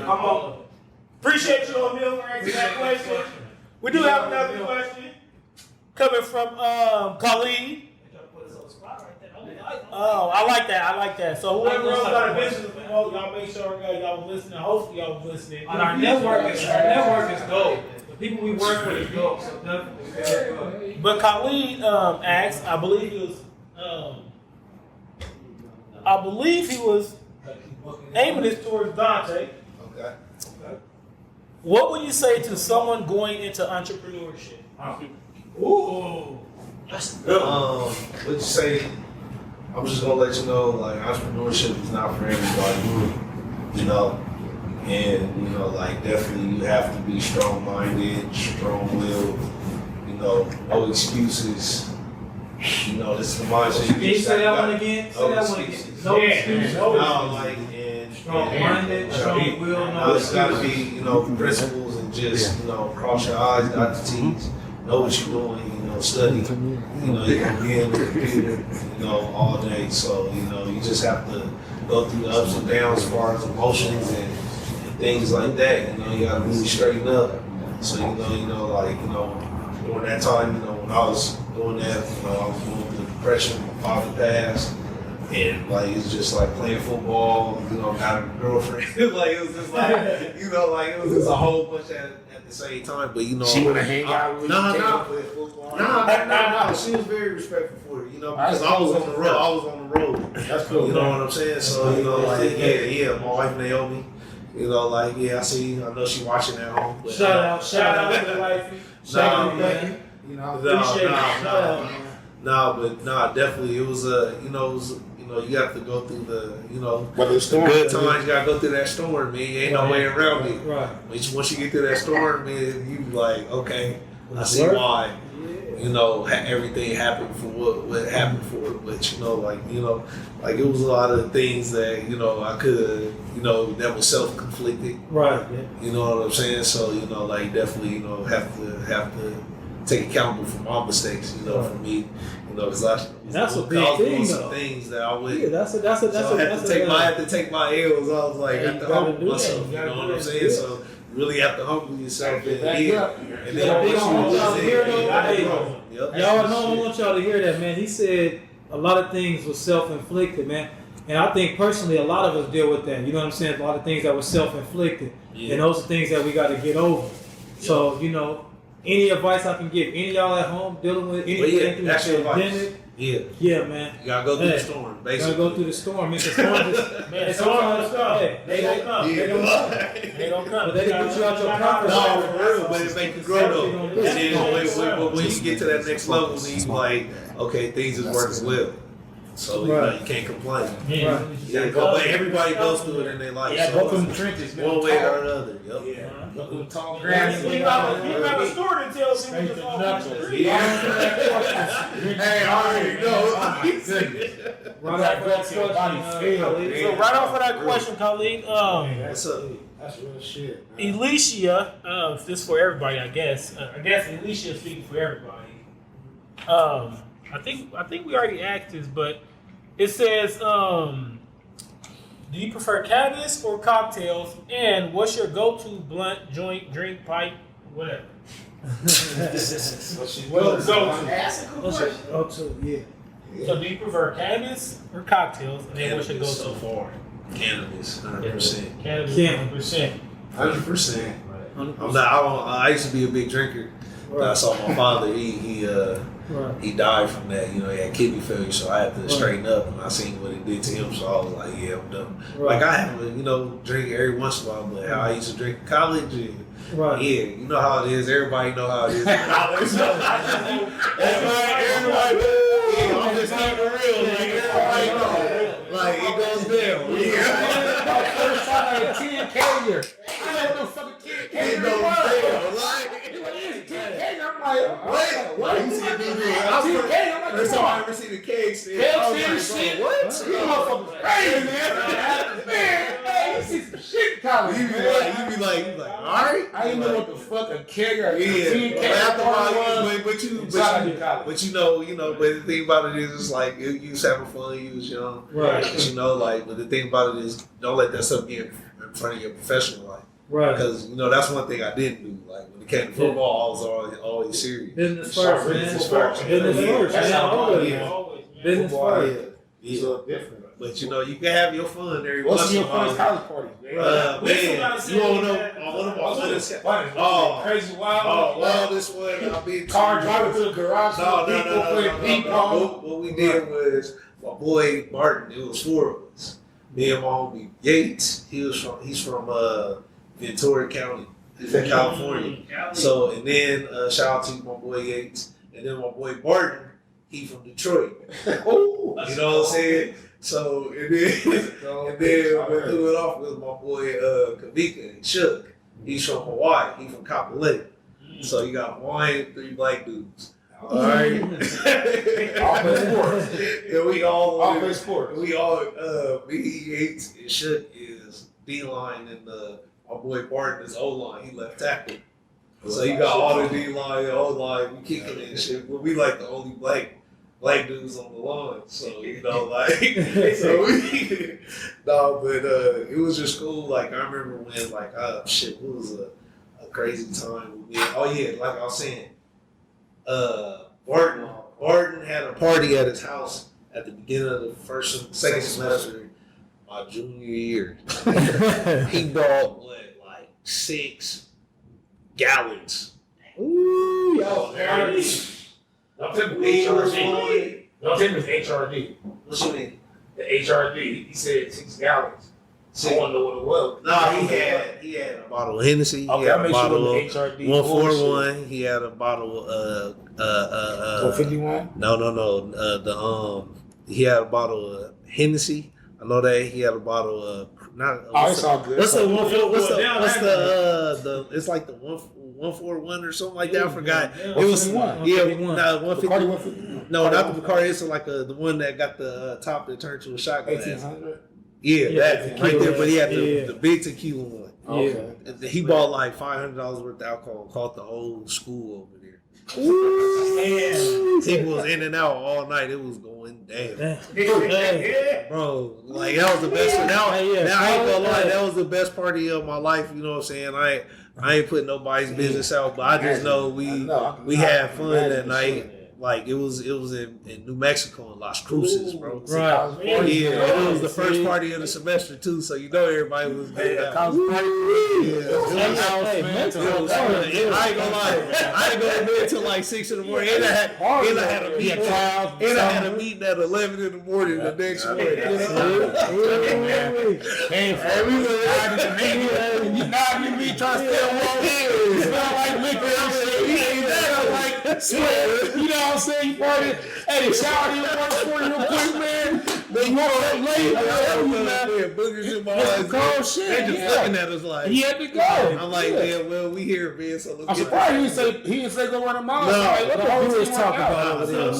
Come on. Appreciate you, Emil, for answering that question. We do have another question coming from Khalid. Oh, I like that. So whoever else got a business to promote, y'all make sure y'all was listening. Hopefully y'all was listening. And our network is dope. The people we work with is dope. So definitely very good. But Khalid asked, I believe he was aiming this towards Donte. Okay. What would you say to someone going into entrepreneurship? Ooh. What you say? I'm just gonna let you know, like, entrepreneurship is not for everybody, you know. And, you know, like, definitely you have to be strong-minded, strong-willed, you know, no excuses. You know, this is the mindset. Can you say that one again? Say that one again. No excuses. No, like, and Strong-minded, strong-willed, no it's gotta be, you know, principles and just, you know, cross your eyes, dot the T's, know what you're doing, you know, study. You know, you can be in the computer, you know, all day. So, you know, you just have to go through the ups and downs as far as emotions and things like that. You know, you gotta really straighten up. So, you know, like, you know, during that time, you know, when I was doing that, you know, I was going through depression, my father passed. And like, it's just like playing football, you know, got a girlfriend. Like, it was just like, you know, like, it was just a whole bunch at the same time. But, you know, She wanna hang out with you. No. She was very respectful for it, you know, because I was on the road. That's cool. You know what I'm saying? So, you know, like, yeah, my wife Naomi, you know, like, yeah, I know she watching at home. But, Shout out to the wifey. You know, definitely it was you have to go through the, you know, whether it's storm, good times. You gotta go through that storm, man. Ain't no way around it. Right. Once you get through that storm, man, you like, okay, I see why. You know, everything happened for what happened for it. But you know, like it was a lot of things that, you know, I could, you know, that was self-conflicted. Right. You know what I'm saying? So, you know, like, definitely, you know, have to take accountable for my mistakes. You know, for me, you know, because that's a big I was thing, doing though. some things that I wouldn't. Yeah, that's a. So I had to take my L's. I was like, I have to humble myself. You know what I'm saying? So you really have to humble yourself and then Y'all know I want y'all to hear that, man. He said a lot of things was self-inflicted, man. And I think personally a lot of us deal with that. You know what I'm saying? A lot of things that were self-inflicted. Yeah. And those are things that we got to get over. So, you know, any advice I can give any of y'all at home dealing with anything through the pandemic? Yeah, man. You gotta go through the storm, basically. You gotta go through the storm. It's a storm. They don't come. They don't come. But they can put you out your comfort zone. For real, but it make you grow though. And then when you get to that next level, then you like, okay, things is working well. So you know, you can't complain. Yeah. But everybody goes through it in their life. Yeah, go through the trenches, man. One way or another. Yep. Yeah. Go through the tall You grass. have a story to tell people just off the street. Hey, I already know. So right off of that question, Khalid, What's up? That's real shit, man. Alicia, this is for everybody, I guess. I guess Alicia is speaking for everybody. I think we already asked this, but it says, do you prefer cannabis or cocktails? And what's your go-to blunt, joint, drink, pipe, whatever? So do you prefer cannabis or cocktails? And then what's your go-to? So far, cannabis, 100%. Cannabis, 100%. 100%. I used to be a big drinker. I saw my father. He died from that. You know, he had kidney failure, so I had to straighten up. And I seen what it did to him, so I was like, yeah, I'm done. Like I have to, drink every once in a while, but how I used to drink in college. Yeah, you know how it is. Everybody know how it is in college. Everybody, I'm just keeping it real. Like, hell. My first time I had 10K here. I don't know what the fucking 10K Ain't no hell. Like, 10K, I'm like, what? You see a dude 10K, I'm like, first time I ever seen a cake stand. shit. What? You motherfuckers crazy, man. Hey, you see some shit in college, You man. be like, all right. I didn't know what the fuck a keg or a Yeah, 10K after a while, was. but you know, but the thing about it is, it's like you was having fun, you was young, Right. But you know, like, but the thing about it is, don't let that stuff get in front of your professional life, Right. because you know that's one thing I didn't do. Like when it came to football, I was always serious. Business first, man. Business first. Business first, That's man. how Always. Always, man. Business first. Yeah. So different. But you know, you can have your fun every What's once your in a while. first college party? We still Man, gotta say you don't that. know one of my funnest. Oh, crazy wild. Wildest one I've been to. Car driving to the garage. No. People playing ping pong. What we did was my boy Martin. It was 4 of us. Me and my homie Yates. He's from Ventura County. He's in California. So and then shout out to my boy Yates, and then my boy Martin. He from Detroit. You know what I'm saying? So and then what threw it off was my boy Kavika and Shook. He's from Hawaii. He's from Copper Lake. So you got Hawaiian, 3 black dudes. All right. All play sports. And we all play sports. We all me, Yates, and Shook is D line, and my boy Barton is O line. He left tackle. So you got all the D line, O line, we kicking it and shit. But we like the only black dudes on the line. So you know, like so we it was just cool. Like I remember when like it was a crazy time with me. Oh yeah, like I was saying, Barton had a party at his house at the beginning of the second semester, my junior year. He bought like 6 gallons. Ooh, y'all party. Don't tell me HRD. Don't tell me it's HRD. What you mean? The HRD. He said 6 gallons. I want to know what it was. No, he had a bottle of Hennessy. Okay, he had I a make bottle sure of the HRD 141. He had a bottle of 151. No. He had a bottle of Hennessy. I know that he had a bottle of It's all good. What's the it's like the 141 or something like that. I forgot. It was 151. 150. Bacardi 151. No, not the Bacardi. It's like the one that got the top that turned to a shot glass. 1800. Yeah, that right there. But he had Yeah. the big tequila one. Yeah. He bought like $500 worth of alcohol. Called the whole school over there. People was in and out all night. It was going down. Bro, like that was the best. Now I ain't gonna lie, that was the best party of my life. You know what I'm saying? I ain't putting nobody's business out, but I just know we had fun that night. Like it was in New Mexico in Las Cruces, bro. Right. Yeah, it was the first party of the semester too, so you know everybody was good. I ain't gonna lie, I ain't going to bed till like 6 in the morning. And I had a meeting. And I had a meeting at 11 in the morning the next morning. Hey, we were riding the meeting. You nodding me trying to stay on. You smell like liquor. I'm saying, he ain't that. I'm like, sweat. You know what I'm saying? You party. Hey, the shower you want for you real quick, man. They woke up late. Boogers in my eyes. Cold shit. They just looking at us like. He had to go. I'm like, man, well, we here, man. So let's I'm get surprised he didn't say go run a mile. No, Like, what the viewers team talk right now? about over there,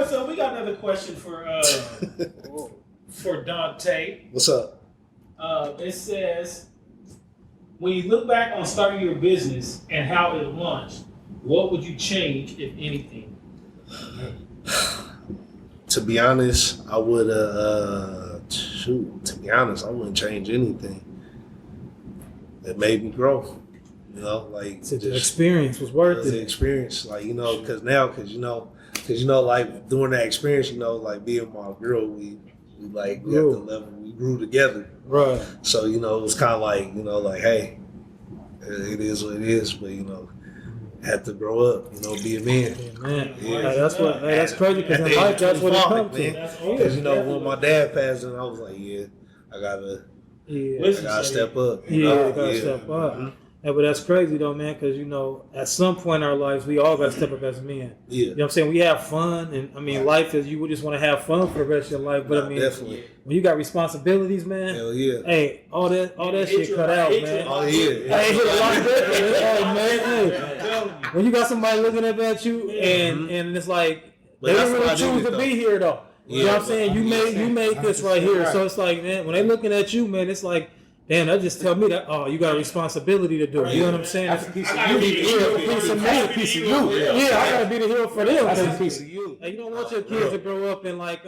So we got another question for Donte. What's up? It says, when you look back on starting your business and how it launched, what would you change, if anything? To be honest, I would to be honest, I wouldn't change anything. It made me grow. You know, like So the experience was worth the it. experience, like you know, because like during that experience, you know, like being with my girl, we like at the level we grew together. Right. So you know, it was kind of like you know, like hey, it is what it is, but you know, had to grow up, you know, be a man. Yeah, man. Yeah. That's crazy because in life that's what it comes to. Because you know, when my dad passed, and I was like, yeah, I gotta step up. Yeah, you gotta step up. Yeah, but that's crazy though, man, because you know, at some point in our lives, we all got to step up as men. Yeah. You know what I'm saying? We have fun, and I mean, life is you would just want to have fun for the rest of your life. But I mean, definitely. when you got responsibilities, man, Hell yeah. hey, all that shit cut out, man. Oh yeah. Hey, hit a lot different. Hey, man, hey. When you got somebody looking up at you, and it's like But they that's didn't what I really choose did, to be here though. You know what I'm saying? You made this right here. So it's like, man, when they looking at you, man, it's like, damn, that just tell me that, oh, you got a responsibility to do it. You know what I'm saying? That's a piece of you. A piece of you. Yeah, I gotta be the hero for them. That's a piece of you. Like, you don't want your kids to grow up and like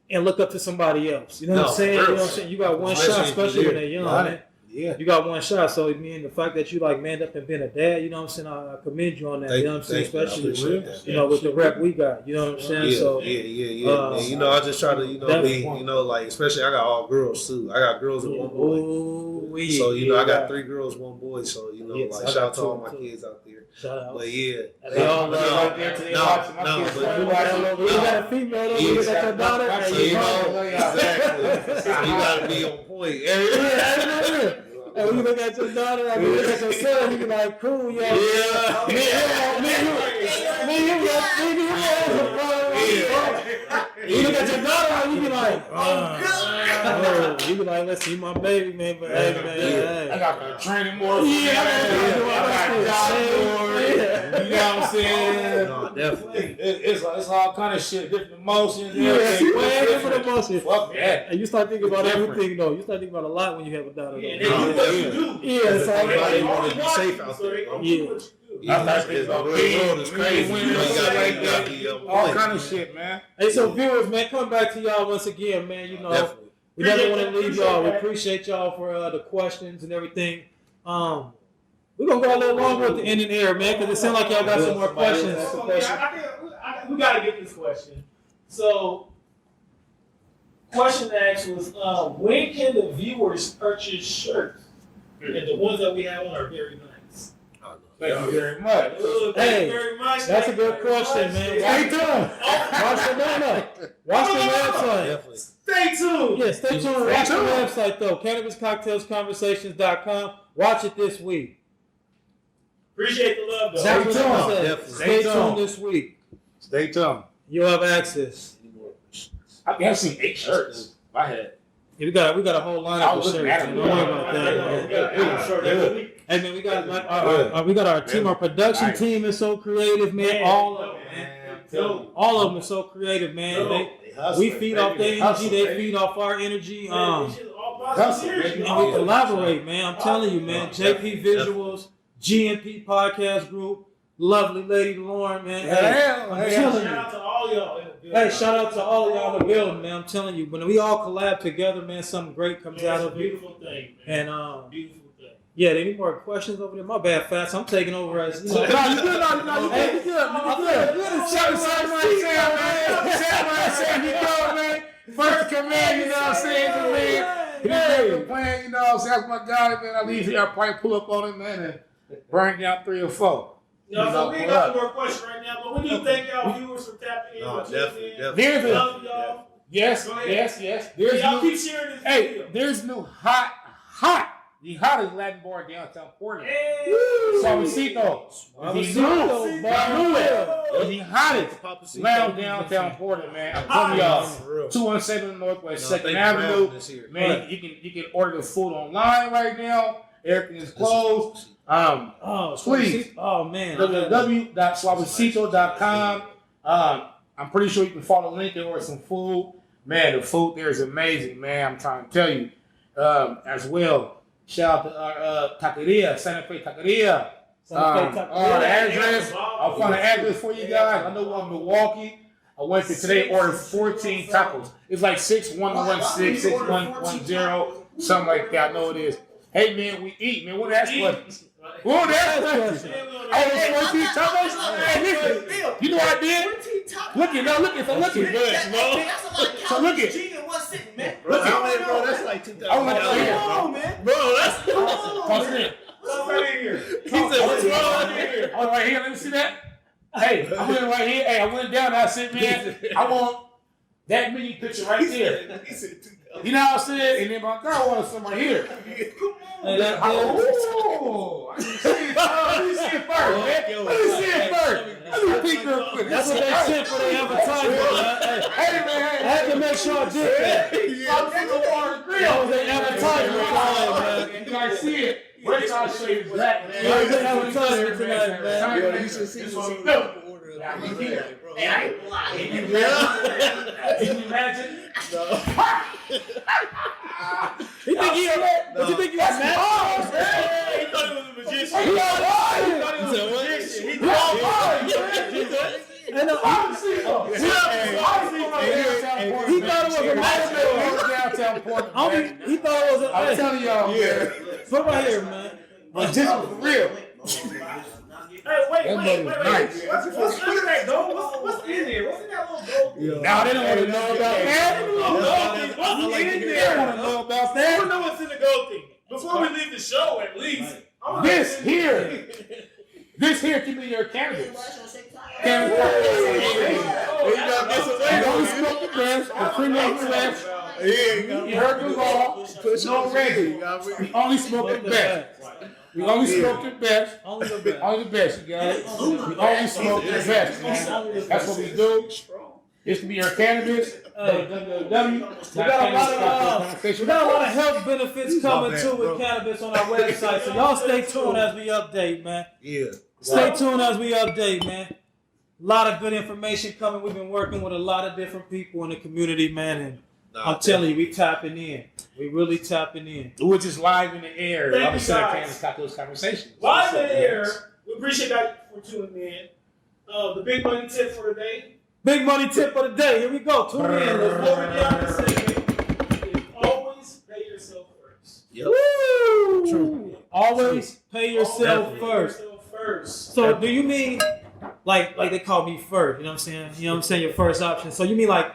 and look up to somebody else. You know what I'm saying? You know what I'm saying? You got one shot, especially when they're young, man. Yeah. You got one shot. So I mean, the fact that you like manned up and been a dad, you know what I'm saying? I commend you on that. You know what I'm saying? Especially you know with the rep we got. You know what I'm saying? Yeah, So yeah. And, you know, I just try to, you know, be, you know, like, especially I got all girls too. I got girls and one boy. So, you know, I got 3 girls, 1 boy. So, you know, like, shout out to all my kids out there. Shout out. But yeah. They all right there today watching. You got a female over here, got your daughter. So, you know, exactly. So you gotta be on point. And when you look at your daughter, I mean, look at your son, you be like, cool, yo. Yeah. You look at your daughter, you be like, oh, you be like, let's see my baby, man. But hey, man, I got my training more. Yeah, I got you know what I'm saying? No, definitely. It's all kind of shit, different emotions. Yeah, different emotions. Fuck that. And you start thinking about everything, though. You start thinking about a lot when you have a daughter. Yeah, it's all everybody want to be safe out there. Yeah. The world is crazy. You gotta be all kind of shit, man. Hey, so viewers, man, come back to y'all once again, man. You know, Definitely. we never want to leave y'all. We appreciate y'all for the questions and everything. We're gonna go a little longer at the end of the air, man, because it sounds like y'all got some more questions. We gotta get this question. So, question asked was, when can the viewers purchase shirts? And the ones that we have on are very nice. Thank you very much. Hey, very much. that's a good question, man. Stay tuned. Watch the website. Stay tuned. Yeah, stay tuned. Watch the website, though. CannabisCocktailsConversations.com. Watch it this week. Appreciate the love, though. Stay tuned this week. Stay tuned. You'll have access. I think I've seen 8 shirts. My head. Yeah, we got a whole lineup of shirts. Don't worry about that. Hey man, we got our team. Our production team is so creative, man. All of them, man. All of them are so creative, man. We feed off their energy. They feed off our energy. And we collaborate, man. I'm telling you, man. JP Visuals, GNP Podcast Group, lovely lady Lauren, man. I'm telling you. Shout out to all y'all. Hey, shout out to all y'all in the building, man. I'm telling you, when we all collab together, man, something great comes out of it. Beautiful thing, man. And beautiful thing. yeah, any more questions over there? My bad, Fats. I'm taking over as you know. No, you good. No, you good. You good. Samurai, you know, man. First command, you know what I'm saying, man. He didn't the plan, you know what I'm saying. That's my guy, man. I leave here, I probably pull up on him, man, and burn down 3 or 4. No, so we ain't got no more questions right now, but we do thank y'all viewers for tapping in. Definitely. Love y'all. Yes. There's y'all keep sharing this video. There's new the hottest Latin bar in downtown Portland. Suavecito. The hottest lounge downtown Portland, man. I'm telling y'all, 217 Northwest 2nd Avenue. Man, you can order the food online right now. Everything is closed. Please. Oh man. www.suavecito.com. I'm pretty sure you can follow the link there or some food. Man, the food there is amazing, man. I'm trying to tell you. As well. Shout out to our taqueria, Santa Fe Taqueria. The address. I'll find the address for you guys. I know we're in Milwaukee. I went to today, ordered 14 tacos. It's like 6116, 6110, something like that. I know it is. Hey man, we eat, man. What ask questions? What ask questions? I was 14 tacos. Hey, listen. You know what I did? Look it. So look it. Bro, that's like 2000. I went there. Bro, that's What's it? Right here. He said, what's wrong here? Oh, right here. Let me see that. Hey, I went right here. Hey, I went down. And I said, man, I want that mini picture right there. You know what I'm saying? And then my girl wanted some right here. Oh, I didn't see it. Let me see it first, man. Let me see it first. Let me peek real quick. That's what they sent for their advertisement, man. Hey, man. I had to make sure I did that. That was their advertisement tonight, man. You guys see it? Wait till I show you that. That was their advertisement tonight, man. Yo, you should see This some one we people built. order Yeah, it. we here. And I ain't lying. Can you imagine? You think he what you think you was mad? He thought he was a magician. He thought he was a magician. He thought And he thought it was a downtown Portland. He thought it was a I'm telling y'all, man. Put right here, man. Magician for real. Hey, wait. Nice. What's under that gold? What's in there? What's in that little gold? Now they don't want to know about that. What's in They there? don't want to know about I that. don't know what's in the gold thing. Before we leave the show, at least. I wanna know This what's in here. This here can be your cannabis. Cannabis. You don't smoke the best, the premium flesh. You heard the law. No regular. We only smoke the best. We only smoke the best. Only the best. Only the best, you guys. We only smoke the best, man. That's what we do. This can be your cannabis. We got a lot of health benefits coming too with cannabis on our website. So y'all stay tuned as we update, man. Yeah. Stay tuned as we update, man. A lot of good information coming. We've been working with a lot of different people in the community, man, and I'm telling you, we tapping in. We really tapping in. We're just live in the air. Thank All of you, a sudden, guys. Cannabis got those conversations. Live in the air. We appreciate that for tuning in. The big money tip for today. Big money tip of the day. Here we go. Tune in. Let's Before go. we get out of this segment, is always pay yourself first. Yep. Woo! True. Always pay yourself Always first. Pay yourself first. So do you mean like they call me first? You know what I'm saying? You know what I'm saying? Your first option. So you mean like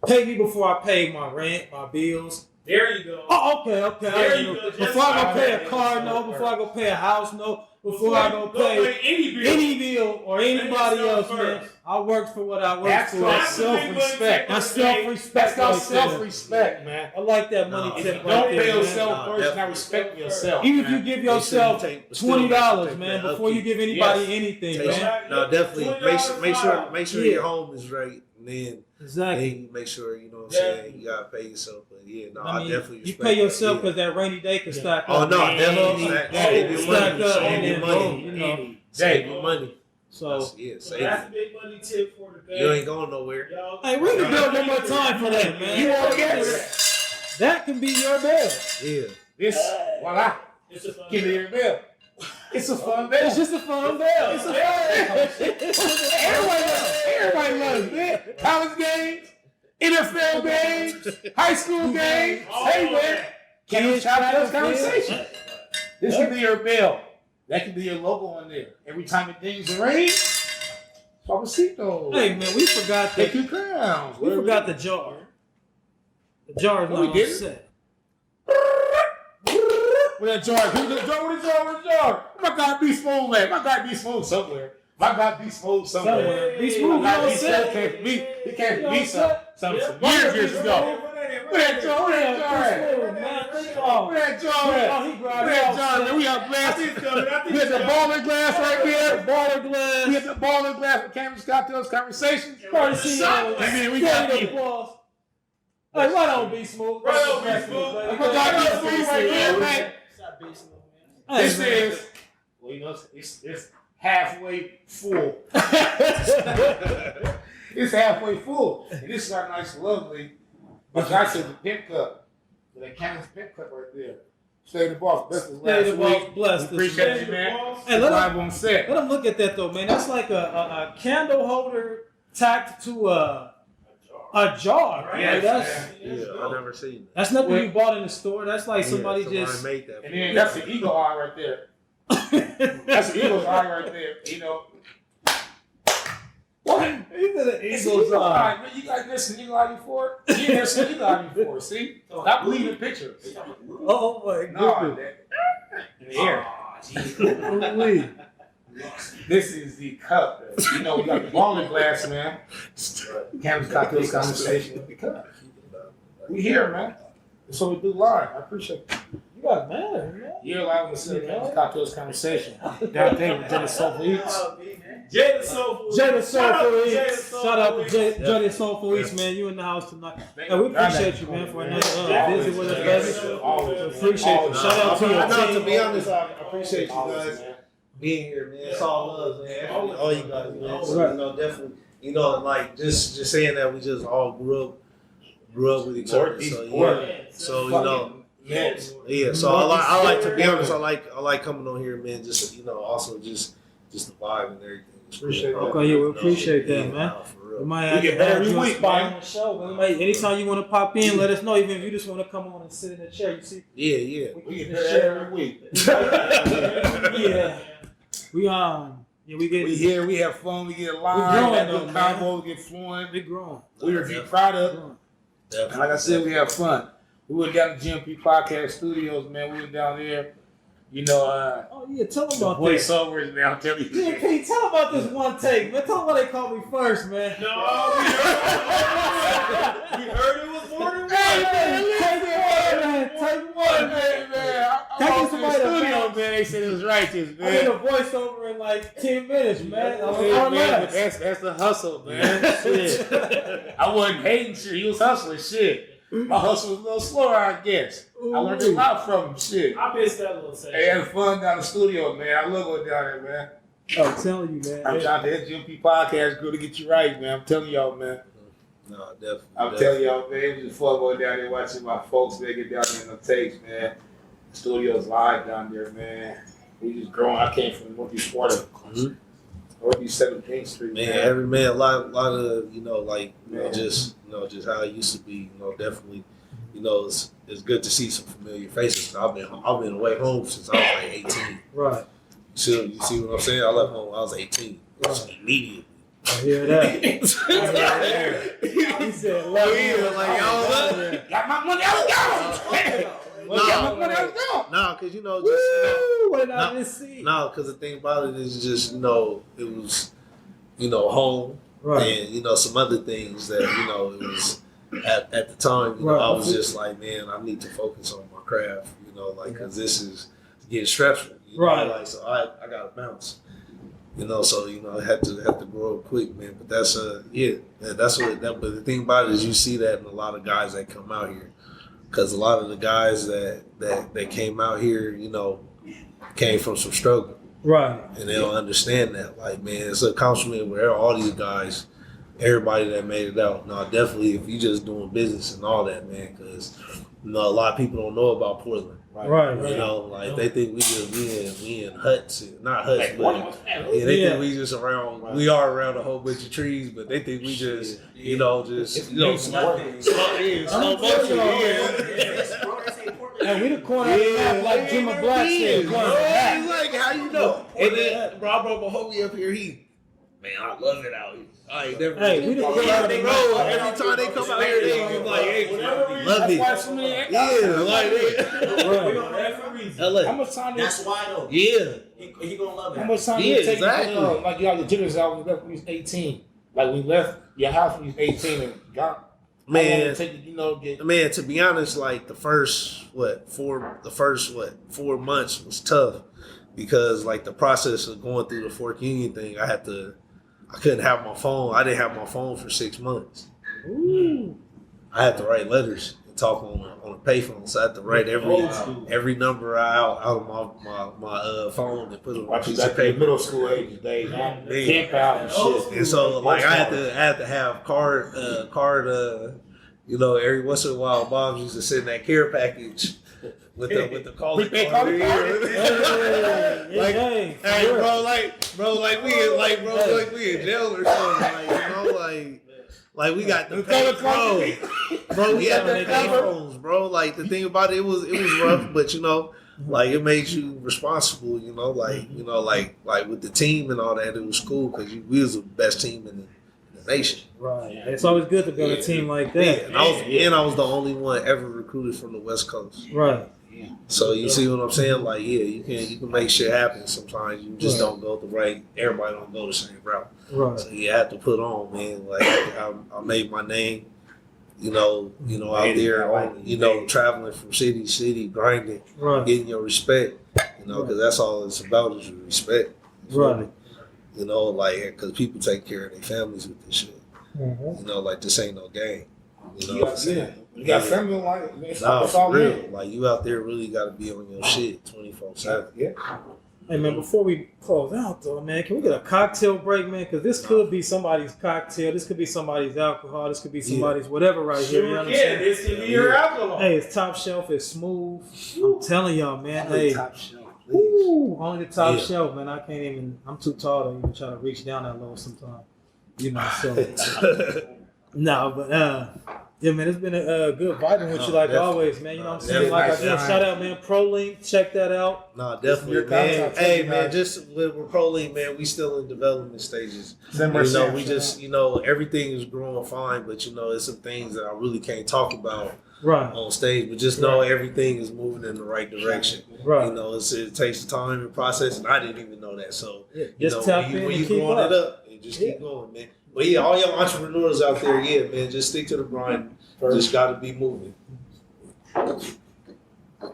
pay me before I pay my rent, my bills? There you go. Oh, okay. There you go. Before I go pay a car note, before I go pay a house note, before I go pay any bill. or anybody else, yourself man. first. I work for what I work That's for. called self-respect. That's self-respect. That's called right there. self-respect, man. I like that money If tip you right don't there, pay man. yourself first, you're not respecting yourself. Even if you man. give yourself $20, man, before you give anybody anything, man. No, definitely. Make sure Yeah. your home is right, and then Exactly. make sure you know what I'm saying. You gotta pay yourself, but yeah, no, I I mean, definitely you respect pay that, yourself yeah. because that rainy day can stack Oh up. no, man. definitely save your Stack money, up save and your then money, boom, you know. save your money. So, That's- yeah, So save that's it. the big money tip for today. You ain't going nowhere. Y'all, hey, we can build one more time for that, man. You won't get it. That can be your bill. Yeah. This, voila, it's a fun give me your bill. It's a fun bill. It's just a fun bill. It's a fun Everybody loves it. College games, NFL games, high school games. Hey, man. Cannabis conversation. This can be your bill. That can be your logo on there. Every time it dings the rain, Suavecito. Hey, man, we forgot Take the your crowns. we forgot the jar. The jar is Oh, we not did it? set. Where that jar? Where the jar? My God, be smooth, man. My God, be smooth somewhere. My God, be smooth somewhere. Be smooth, My God, you be know smooth. what Can't be. It can't You know be what some Yeah. years ago. Where that jar? Where that jar at? Where that jar at? Oh, he grabbed Where that jar? Man, we have glasses. We had the baller glass right there. baller glass. We had the baller glass for Cannabis Cocktails Conversations. Courtesy of And then we round got of the applause. Hey, right on, Be Smooth. Right on, Be Smooth. Hey, My God, be smooth right here, man. This man. is, well, you know, it's halfway full. It's halfway full. And this is our nice, lovely, but I said the pimp cup. That Cannabis pimp cup right there. Stay the boss. Bless us Stay the last boss. week. Bless this, Appreciate man. you, man. Hey, let Live him, on set. let him look at that though, man. That's like a candle holder tacked to a jar, right? Yes, Like Yeah, I never seen that. that's nothing you bought in the store. That's like somebody just. made that. And then that's the eagle eye right there. That's the eagle's eye right there. You know. What? He said an It's eagle's eagle eye. eye. Man, you got this eagle eye before? You ain't never seen eagle eye before. See? Stop believing pictures. Oh my No, goodness. in the air. This is the cup. You know, we got the baller glass, man. Cannabis Cocktails Conversation with the cup. We here, man. That's what we do live. I appreciate it. You got mad, man. You're live on the City Cocktails Conversation. Down there with Dennis Soulful Eatz. Jada Soulful. Jada Soulful Jada Eats. Soulful Shout out to Eats. Jada Soulful Eats, man. You in the house tonight. Hey, we appreciate you, man, for another visit with us, baby. Appreciate you. Shout out to your To team. be honest, I appreciate you guys being here, man. It's all love, man. All you guys, man. So, you know, definitely, you know, like just saying that we just all grew up with each other. So so you know, yeah. So I like to be honest. I like coming on here, man. Just you know, also just the vibe and everything. Appreciate that. Okay, yeah, we appreciate that, man. We might have to have you week, on the show. Man. We might, anytime you want to pop in, let us know. Even if you just want to come on and sit in the chair, you see. Yeah. We get here every week. Yeah. We get. We here, we have fun, we get live, We growing, we have though, good man. combo, we get flowing. Big growing. We review product. And like I said, we have fun. We went down to GMP Podcast Studios, man. We went down there. You know, Oh yeah, tell them about this. voiceovers, man. I'm telling you. GP, tell them about this one take, man. Tell them why they called me first, man. No, we heard it was more than one. Take one, man. Taking somebody to studio, bounce. man. They said it was righteous, I did man. a voiceover in like 10 minutes, man. Yeah, man, but that's the hustle, man. Shit. I wasn't hating shit. He was hustling shit. My hustle was a little slower, I guess. I learned a lot from him, shit. I missed that little section. Hey, had fun down the studio, man. I love going down there, man. I'm telling you, man. I'm trying to hit GMP Podcast Crew to get you right, man. I'm telling y'all, man. No, definitely. I'm telling y'all, man. It was just fun going down there watching my folks, man, get down there in the takes, man. The studio's live down there, man. We just growing. I came from Northeast Florida. Northeast 17th Street, Man, man. every man, a lot of, you know, like, Man. just how it used to be, you know, definitely, you know, it's good to see some familiar faces. I've been away home since I was like 18. Right. So, you see what I'm saying? I left home when I was 18. Immediately. I hear that. He said, Got my money out of got my money out of Nah, because, you know, just, what did I just see? no, because the thing about it is just, you know, it was, you know, home. Right. And, you know, some other things that, you know, it was at the time, you know, Right. I was just like, man, I need to focus on my craft, you know, like, because this is getting stressful. You know, Right. like, so I got to bounce. You know, so, you know, I had to grow up quick, man. But that's, that's what, but the thing about it is you see that in a lot of guys that come out here. Because a lot of the guys that came out here, you know, came from some struggle. Right. And they don't understand that. Like, man, it's a compliment where all these guys, everybody that made it out. Now, definitely, if you just doing business and all that, man, because, you know, a lot of people don't know about Portland. Right. You know, like, they think we in huts. Not huts, but they think we just around, we are around a whole bunch of trees, but they think we just, you know, just, you know, slow motion. And we the corner of the map, like Jimmy Black said. He's like, how you know? And then, bro, I brought my homie up here. Man, I love it out here. I ain't never. Hey, we the corner of the They map. know every time they come out here, they be like, hey, love it. Yeah, like LA. How much time That's why though. Yeah. He gonna love How it. much time Yeah, did it take exactly. you to, like, y'all your jitters out when you left when you was 18? Like, we left your house when you was 18 and got, how long did it take you, you know, get... Man, to be honest, like the first 4 months was tough because like the process of going through the Fork Union thing, I couldn't have my phone. I didn't have my phone for 6 months. Ooh. I had to write letters and talk on a payphone. So I had to write every number out of my phone and put it on a Watch you piece of back in paper. middle school age days, camp out and shit. And so like I had to have card you know, every once in a while moms used to send that care package with the calling Prepaid card. calling card? Like we in jail or something, like, you know, like we got the we had the payphones, bro. Like the thing about it was rough, but you know, like it made you responsible, you know, like with the team and all that, it was cool because we was the best team in the nation. Right. It's always good to be on a team like that. Yeah, and I was the only one ever recruited from the West Coast. Right. So you see what I'm saying? Like, yeah, you can make shit happen. Sometimes you just don't go the right. Everybody don't go the same route. Right. So you have to put on, man. Like I made my name. out there, traveling from city to city, grinding, Right. getting your respect, because that's all it's about is your respect. You feel Right. me? Because people take care of their families with this shit. Mm-hmm. This ain't no game. You know You what I'm saying? You got family life. It's Nah, all for real. real. Like, you out there really got to be on your shit 24/7. Yeah. Hey man, before we close out though, man, can we get a cocktail break, man? Because this could be somebody's cocktail, this could be somebody's alcohol, this could be somebody's whatever right here. You know what I'm saying? This can be your alcohol. Hey, it's top shelf, it's smooth. I'm telling y'all, man. Only Hey, top shelf, please. ooh, only the top Yeah. shelf, man. I can't even. I'm too tall to even try to reach down that low sometimes. So no, but yeah, man, it's been a good vibing with you like definitely. always, man. You know what I'm saying? Definitely. Like I said, shout out, man. ProLinked, check that out. Nah, definitely, Your man. contact, Hey, check it man, out. just with ProLinked, man, we still in development stages. Send We just, everything is growing fine, but it's some things that I really can't talk about Right, on stage. But just know everything is moving in the right direction. right. It takes time and process, and I didn't even know that. So, Yeah, just when tap you, in when and you keep growing up. it up, and just keep going, man. But yeah, all y'all entrepreneurs out there, man, just stick to the grind. Just got to be moving.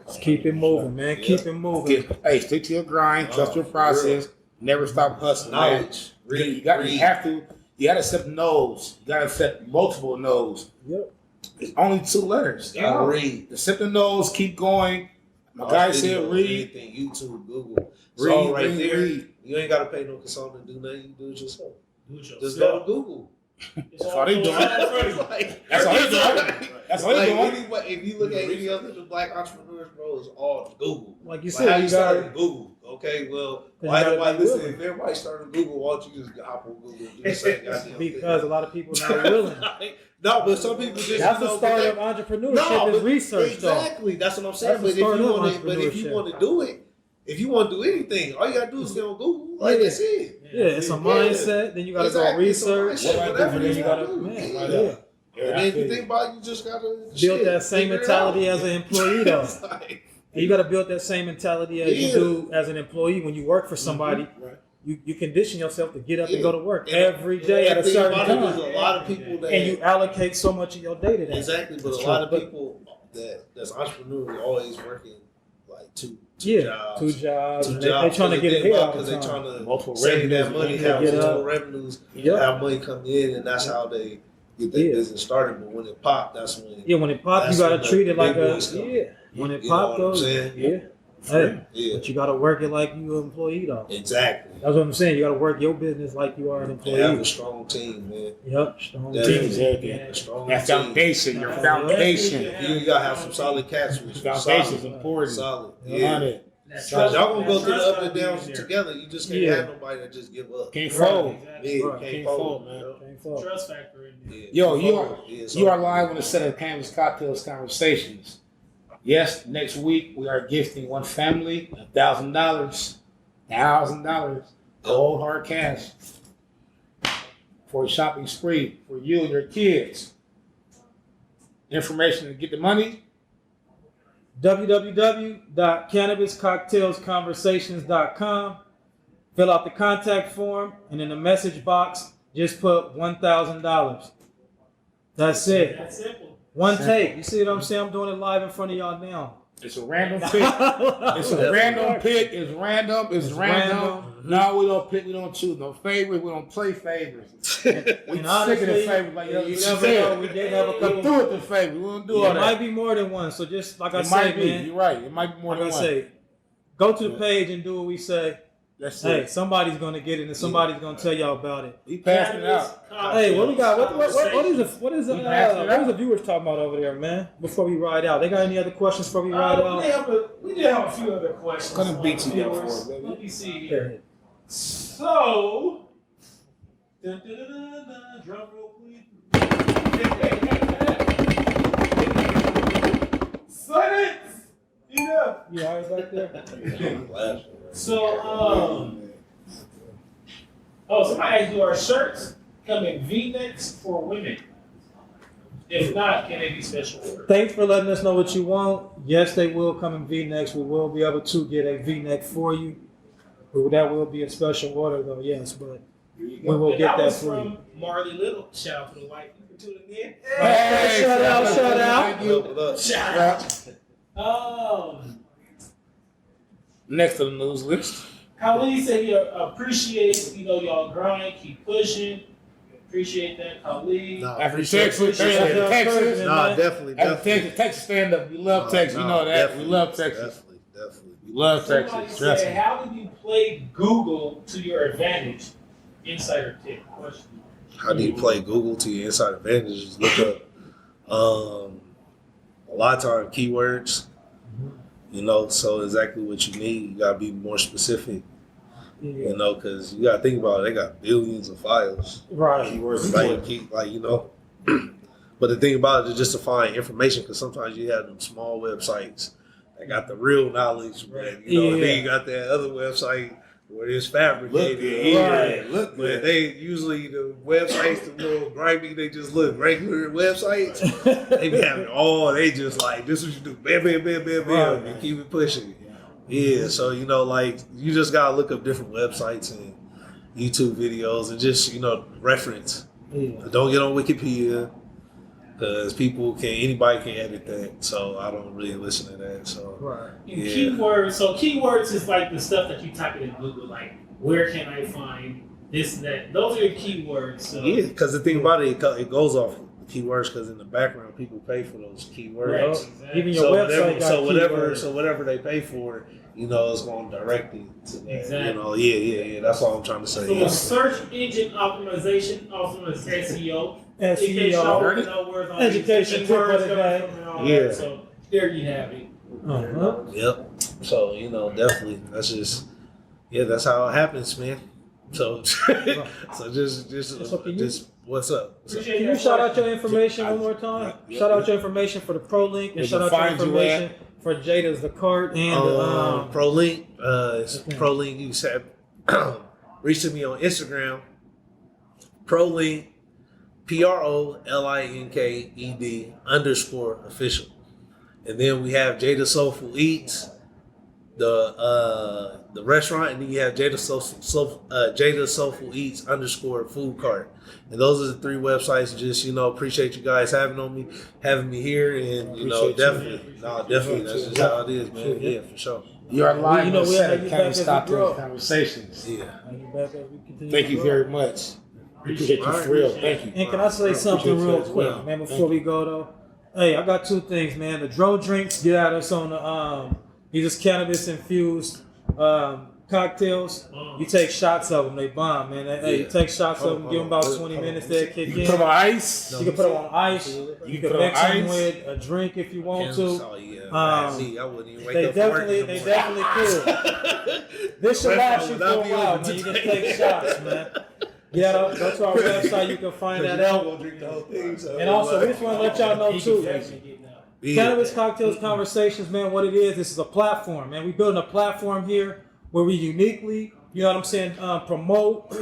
Just keep it moving, man. Keep it moving. Hey, stick to your grind. Trust your process. Never stop hustling. Man. Knowledge. You gotta accept no's. You gotta accept multiple no's. Yep. It's only 2 letters. Gotta read. Accept the no's. Keep going. My guy said Videos, read. anything, YouTube, Google. It's Read, all right read, there. read. You ain't got to pay no consultant to do nothing. You do it yourself. Do it yourself. Just go to Google. It's That's all they doing. That's all they doing. That's all they doing. If you look at any other black entrepreneurs, bro, it's all Google. Like you But how said, you you started got Google? Okay, well, You why gotta do I be listen? willing. If everybody started Google, why don't you just hop on Google and do the same goddamn because a lot of people not willing. thing? No, but some people just That's the start of entrepreneurship is research, exactly. That's what I'm saying. That's the But start of if you entrepreneurship. want to do it, if you want to do anything, all you gotta do is get on Google. Like that's it. though. Yeah, it's a mindset. Then you got to go Exactly, it's a research. mindset, whatever And then it you is got to you do. man. Yeah. And then you think about it, you just gotta Build that same mentality as an employee, though. Like, And you got to build that same mentality as you do as an employee when you work for somebody. Right. You condition yourself to get up and Yeah. go to work And- every day at a the thing certain about it is time, a lot of people that and you allocate so much of your day to that. exactly, but That's a lot true. of people that's entrepreneurs are always working like two Yeah, jobs. 2 jobs. Two and jobs. They trying to get ahead all because the they're time. trying to Multiple save that revenues, money, man. have Get multiple up. revenues, Yep. have money coming in, and that's how they get their Yeah. business started. But when it popped, that's when Yeah, when it pop, you That's got when to the treat it like big a boys come. When it You pop know what I'm goes, saying? yeah. Hey, yeah, but you got to work it like you an employee, though. exactly. That's what I'm saying. You got to work your business like you are an They employee. have a strong team, man. Yep, strong That team. is everything. A strong That team. foundation, your Yeah. foundation. You gotta have some solid cats with you. Foundation is Solid. important. Solid. On Yeah. it. Cause y'all gonna go through the up and downs together. You just can't Yeah. have nobody that just give up. Can't Right. fold. Yeah, you Right. can't Can't fold, fold, man. Can't fall. Trust factor in there. Yeah, Yo, can't you fold. are- Yeah, You are live on the set of Cannabis Cocktails Conversations. Yes, next week we are gifting one family $1,000. $1,000 cold hard cash for a shopping spree for you and your kids. Information to get the money. www.cannabiscocktailsconversations.com. Fill out the contact form, and in the message box, just put $1,000. That's it. That's simple. One take. You see what I'm saying? I'm doing it live in front of y'all now. It's a random pick. It's a random pick. It's random. It's random. No, we don't pick. We don't choose no favorites. We don't play favorites. We And sick of the honestly, favorites. Like you you never said. know. We did have a We couple. through with the favorites. We don't do all It that. might be more than one. So just like I It might said, be. man. You're right. It might be more Like I than one. say, go to the page and do what we say. That's Hey, it. somebody's gonna get it, and somebody's gonna tell y'all about it. We passing it out. Hey, what we got? What is We passing it out. the viewers talking about over there, man? Before we ride out, they got any other questions before we ride out? We did have a few other questions. Couldn't beat you down Viewers. for it, baby. Let me see Go here. ahead. So, dun, dun, dun, dun, dun, drum roll, please. Silence! Enough. You all right back there? So, somebody asked, do our shirts come in V-necks for women? If not, can they be special order? Thanks for letting us know what you want. Yes, they will come in V-necks. We will be able to get a V-neck for you. That will be a special order, though. Yes, but we will And get that was for you. from Marley Little. Shout out to the white people. tuning in. Hey, shout out. Thank you. What up? Shout out. Next on the news list. Khalid said he appreciates, y'all grind, keep pushing. Appreciate that, Khalid. Nah, After appreciate Texas, it. Texas. Nah, definitely. After Texas stand up. We love Texas. You know that. We love Texas. Definitely. We love Somebody Texas. Trust said, me. how do you play Google to your advantage? Insider tip question. How do you play Google to your inside advantage? Just look up a lot of time keywords. So exactly what you need. You gotta be more specific. Because you gotta think about it. They got billions of files. Right. Keywords, But the thing about it is just to find information. Because sometimes you have them small websites that got the real knowledge, but and then you got that other website where it's fabricated. Look But good. they usually the websites, the little grimy, they just look regular websites. They be having they just like this is what you do, bam, bam, bam, bam, bam, and keep it pushing. Yeah, so you just gotta look up different websites and YouTube videos and just reference. Don't get on Wikipedia because anybody can edit that. So I don't really listen to that. So And keywords. So keywords is like the stuff that you type in Google. Like, where can I find this and that? Those are your keywords. So. yeah, because the thing about it goes off keywords because in the background people pay for those keywords. Right, exactly. Even your website got keywords. So whatever they pay for, it's going directly to that. Exactly. Yeah. That's all I'm trying to say. So search engine optimization, also known as SEO. In case y'all want to know where Education tip words of the coming day. from and all Yeah. that. So there you have it. Yep. So definitely that's just that's how it happens, man. So just what's up? Can you shout out your information one more time? Shout out your information for the ProLinked and shout out your information for Jada's the cart and ProLinked. It's ProLinked. You said reach to me on Instagram. ProLinked. ProLinked_official. And then we have Jada Soulful Eatz, the restaurant, and then you have Jada Soulful Eatz _food cart. And those are the three websites. Just appreciate you guys having me here, and definitely that's just how it is, man. Yeah, for sure. You are live. we have you back as we stop grow. those conversations. Yeah. Thank you very much. Appreciate you for real. Thank you. And can I say something real quick, man, before we go though? Hey, I got two things, man. The Dro drinks get at us on the these is cannabis infused cocktails. You take shots of them, they bomb, man. You take shots of them, give them about 20 minutes, they'll kick in. You can put them on ice. You can put them on ice. You can mix them with a drink if you want to. I wouldn't even wake They up from work definitely, in the they morning. definitely cool. This should last you for a while, man. You can take shots, man. Yeah, go to our website. You can find that out. And also, we just want to let y'all know too. Cannabis Cocktails Conversations, man. What it is? This is a platform, man. We building a platform here where we uniquely, promote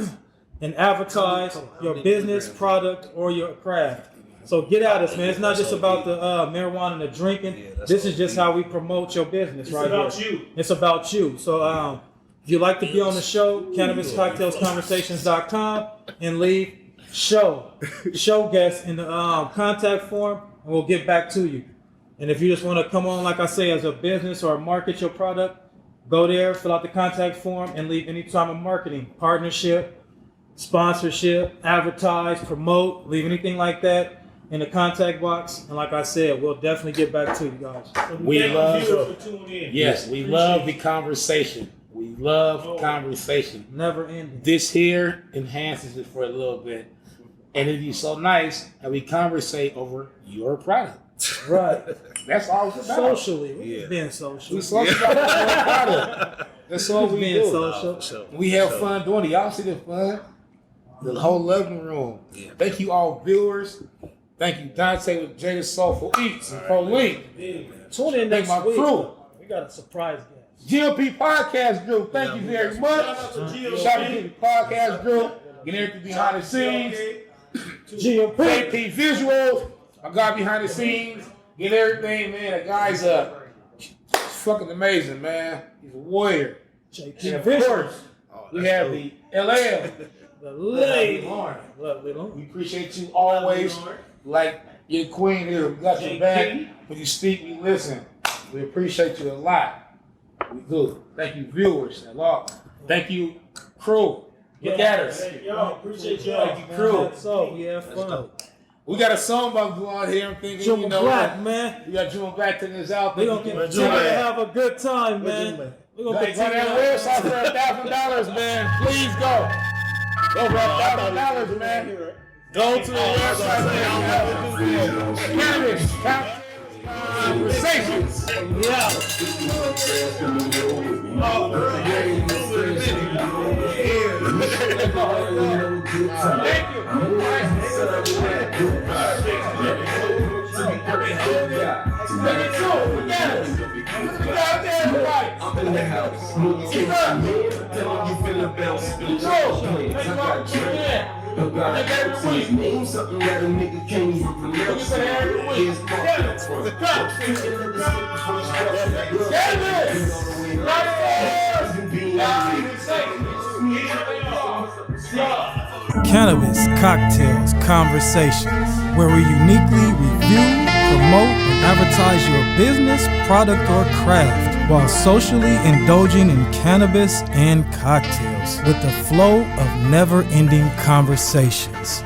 and advertise your business, product, or your craft. So get at us, man. It's not just about the marijuana and the drinking. This is just how we promote your business, right here. It's about you. It's about you. So if you'd like to be on the show, CannabisCocktailsConversations.com and leave show guests in the contact form, and we'll get back to you. And if you just want to come on, like I say, as a business or market your product, go there, fill out the contact form, and leave any type of marketing, partnership, sponsorship, advertise, promote, leave anything like that in the contact box. And like I said, we'll definitely get back to you guys. We love for tuning in. Yes, we love the conversation. We love conversation. Never ending. This here enhances it for a little bit. And it'd be so nice that we conversate over your product. Right. That's all it's about. Socially. We're being social. We social about your product. That's all we being do. social. We have fun doing it. Y'all see the fun? The whole living room. Yeah. Thank you all viewers. Thank you, Donte with Jada Soulful Eatz and ProLinked. Tune in Thank next my week. crew. We got a surprise guest. GLP Podcast Group, thank you very much. Shout out to GLP. Shout out to the Podcast Group. Get everything behind the scenes. GLP. AP Visuals. I got behind the scenes. Get everything, man. The guy's fucking amazing, man. He's a warrior. And of course, we have the LL, The lady. Lauren. Lovely Lauren. We appreciate you always. Like your queen here, we got your back. When you speak, we listen. We appreciate you a lot. We do. Thank you, viewers. Thank you, crew. Look at us. Yo, appreciate y'all. Thank you, crew. So we have fun. We got a song about to go out here. I'm thinking, Jumbo Black, man. We got Jumbo Black taking us out. We gonna continue to have a good time, man. We gonna continue to that website for $1,000, man. Please go. Go for $1,000, man. Go to the website, man. Cannabis conversations. Yeah. Thank you. I'm in the house. You finna bounce. Name something that a nigga can't even pronounce. Here's Cannabis, cocktails, conversations, where we uniquely review, promote, and advertise your business, product, or craft while socially indulging in cannabis and cocktails with the flow of never-ending conversations.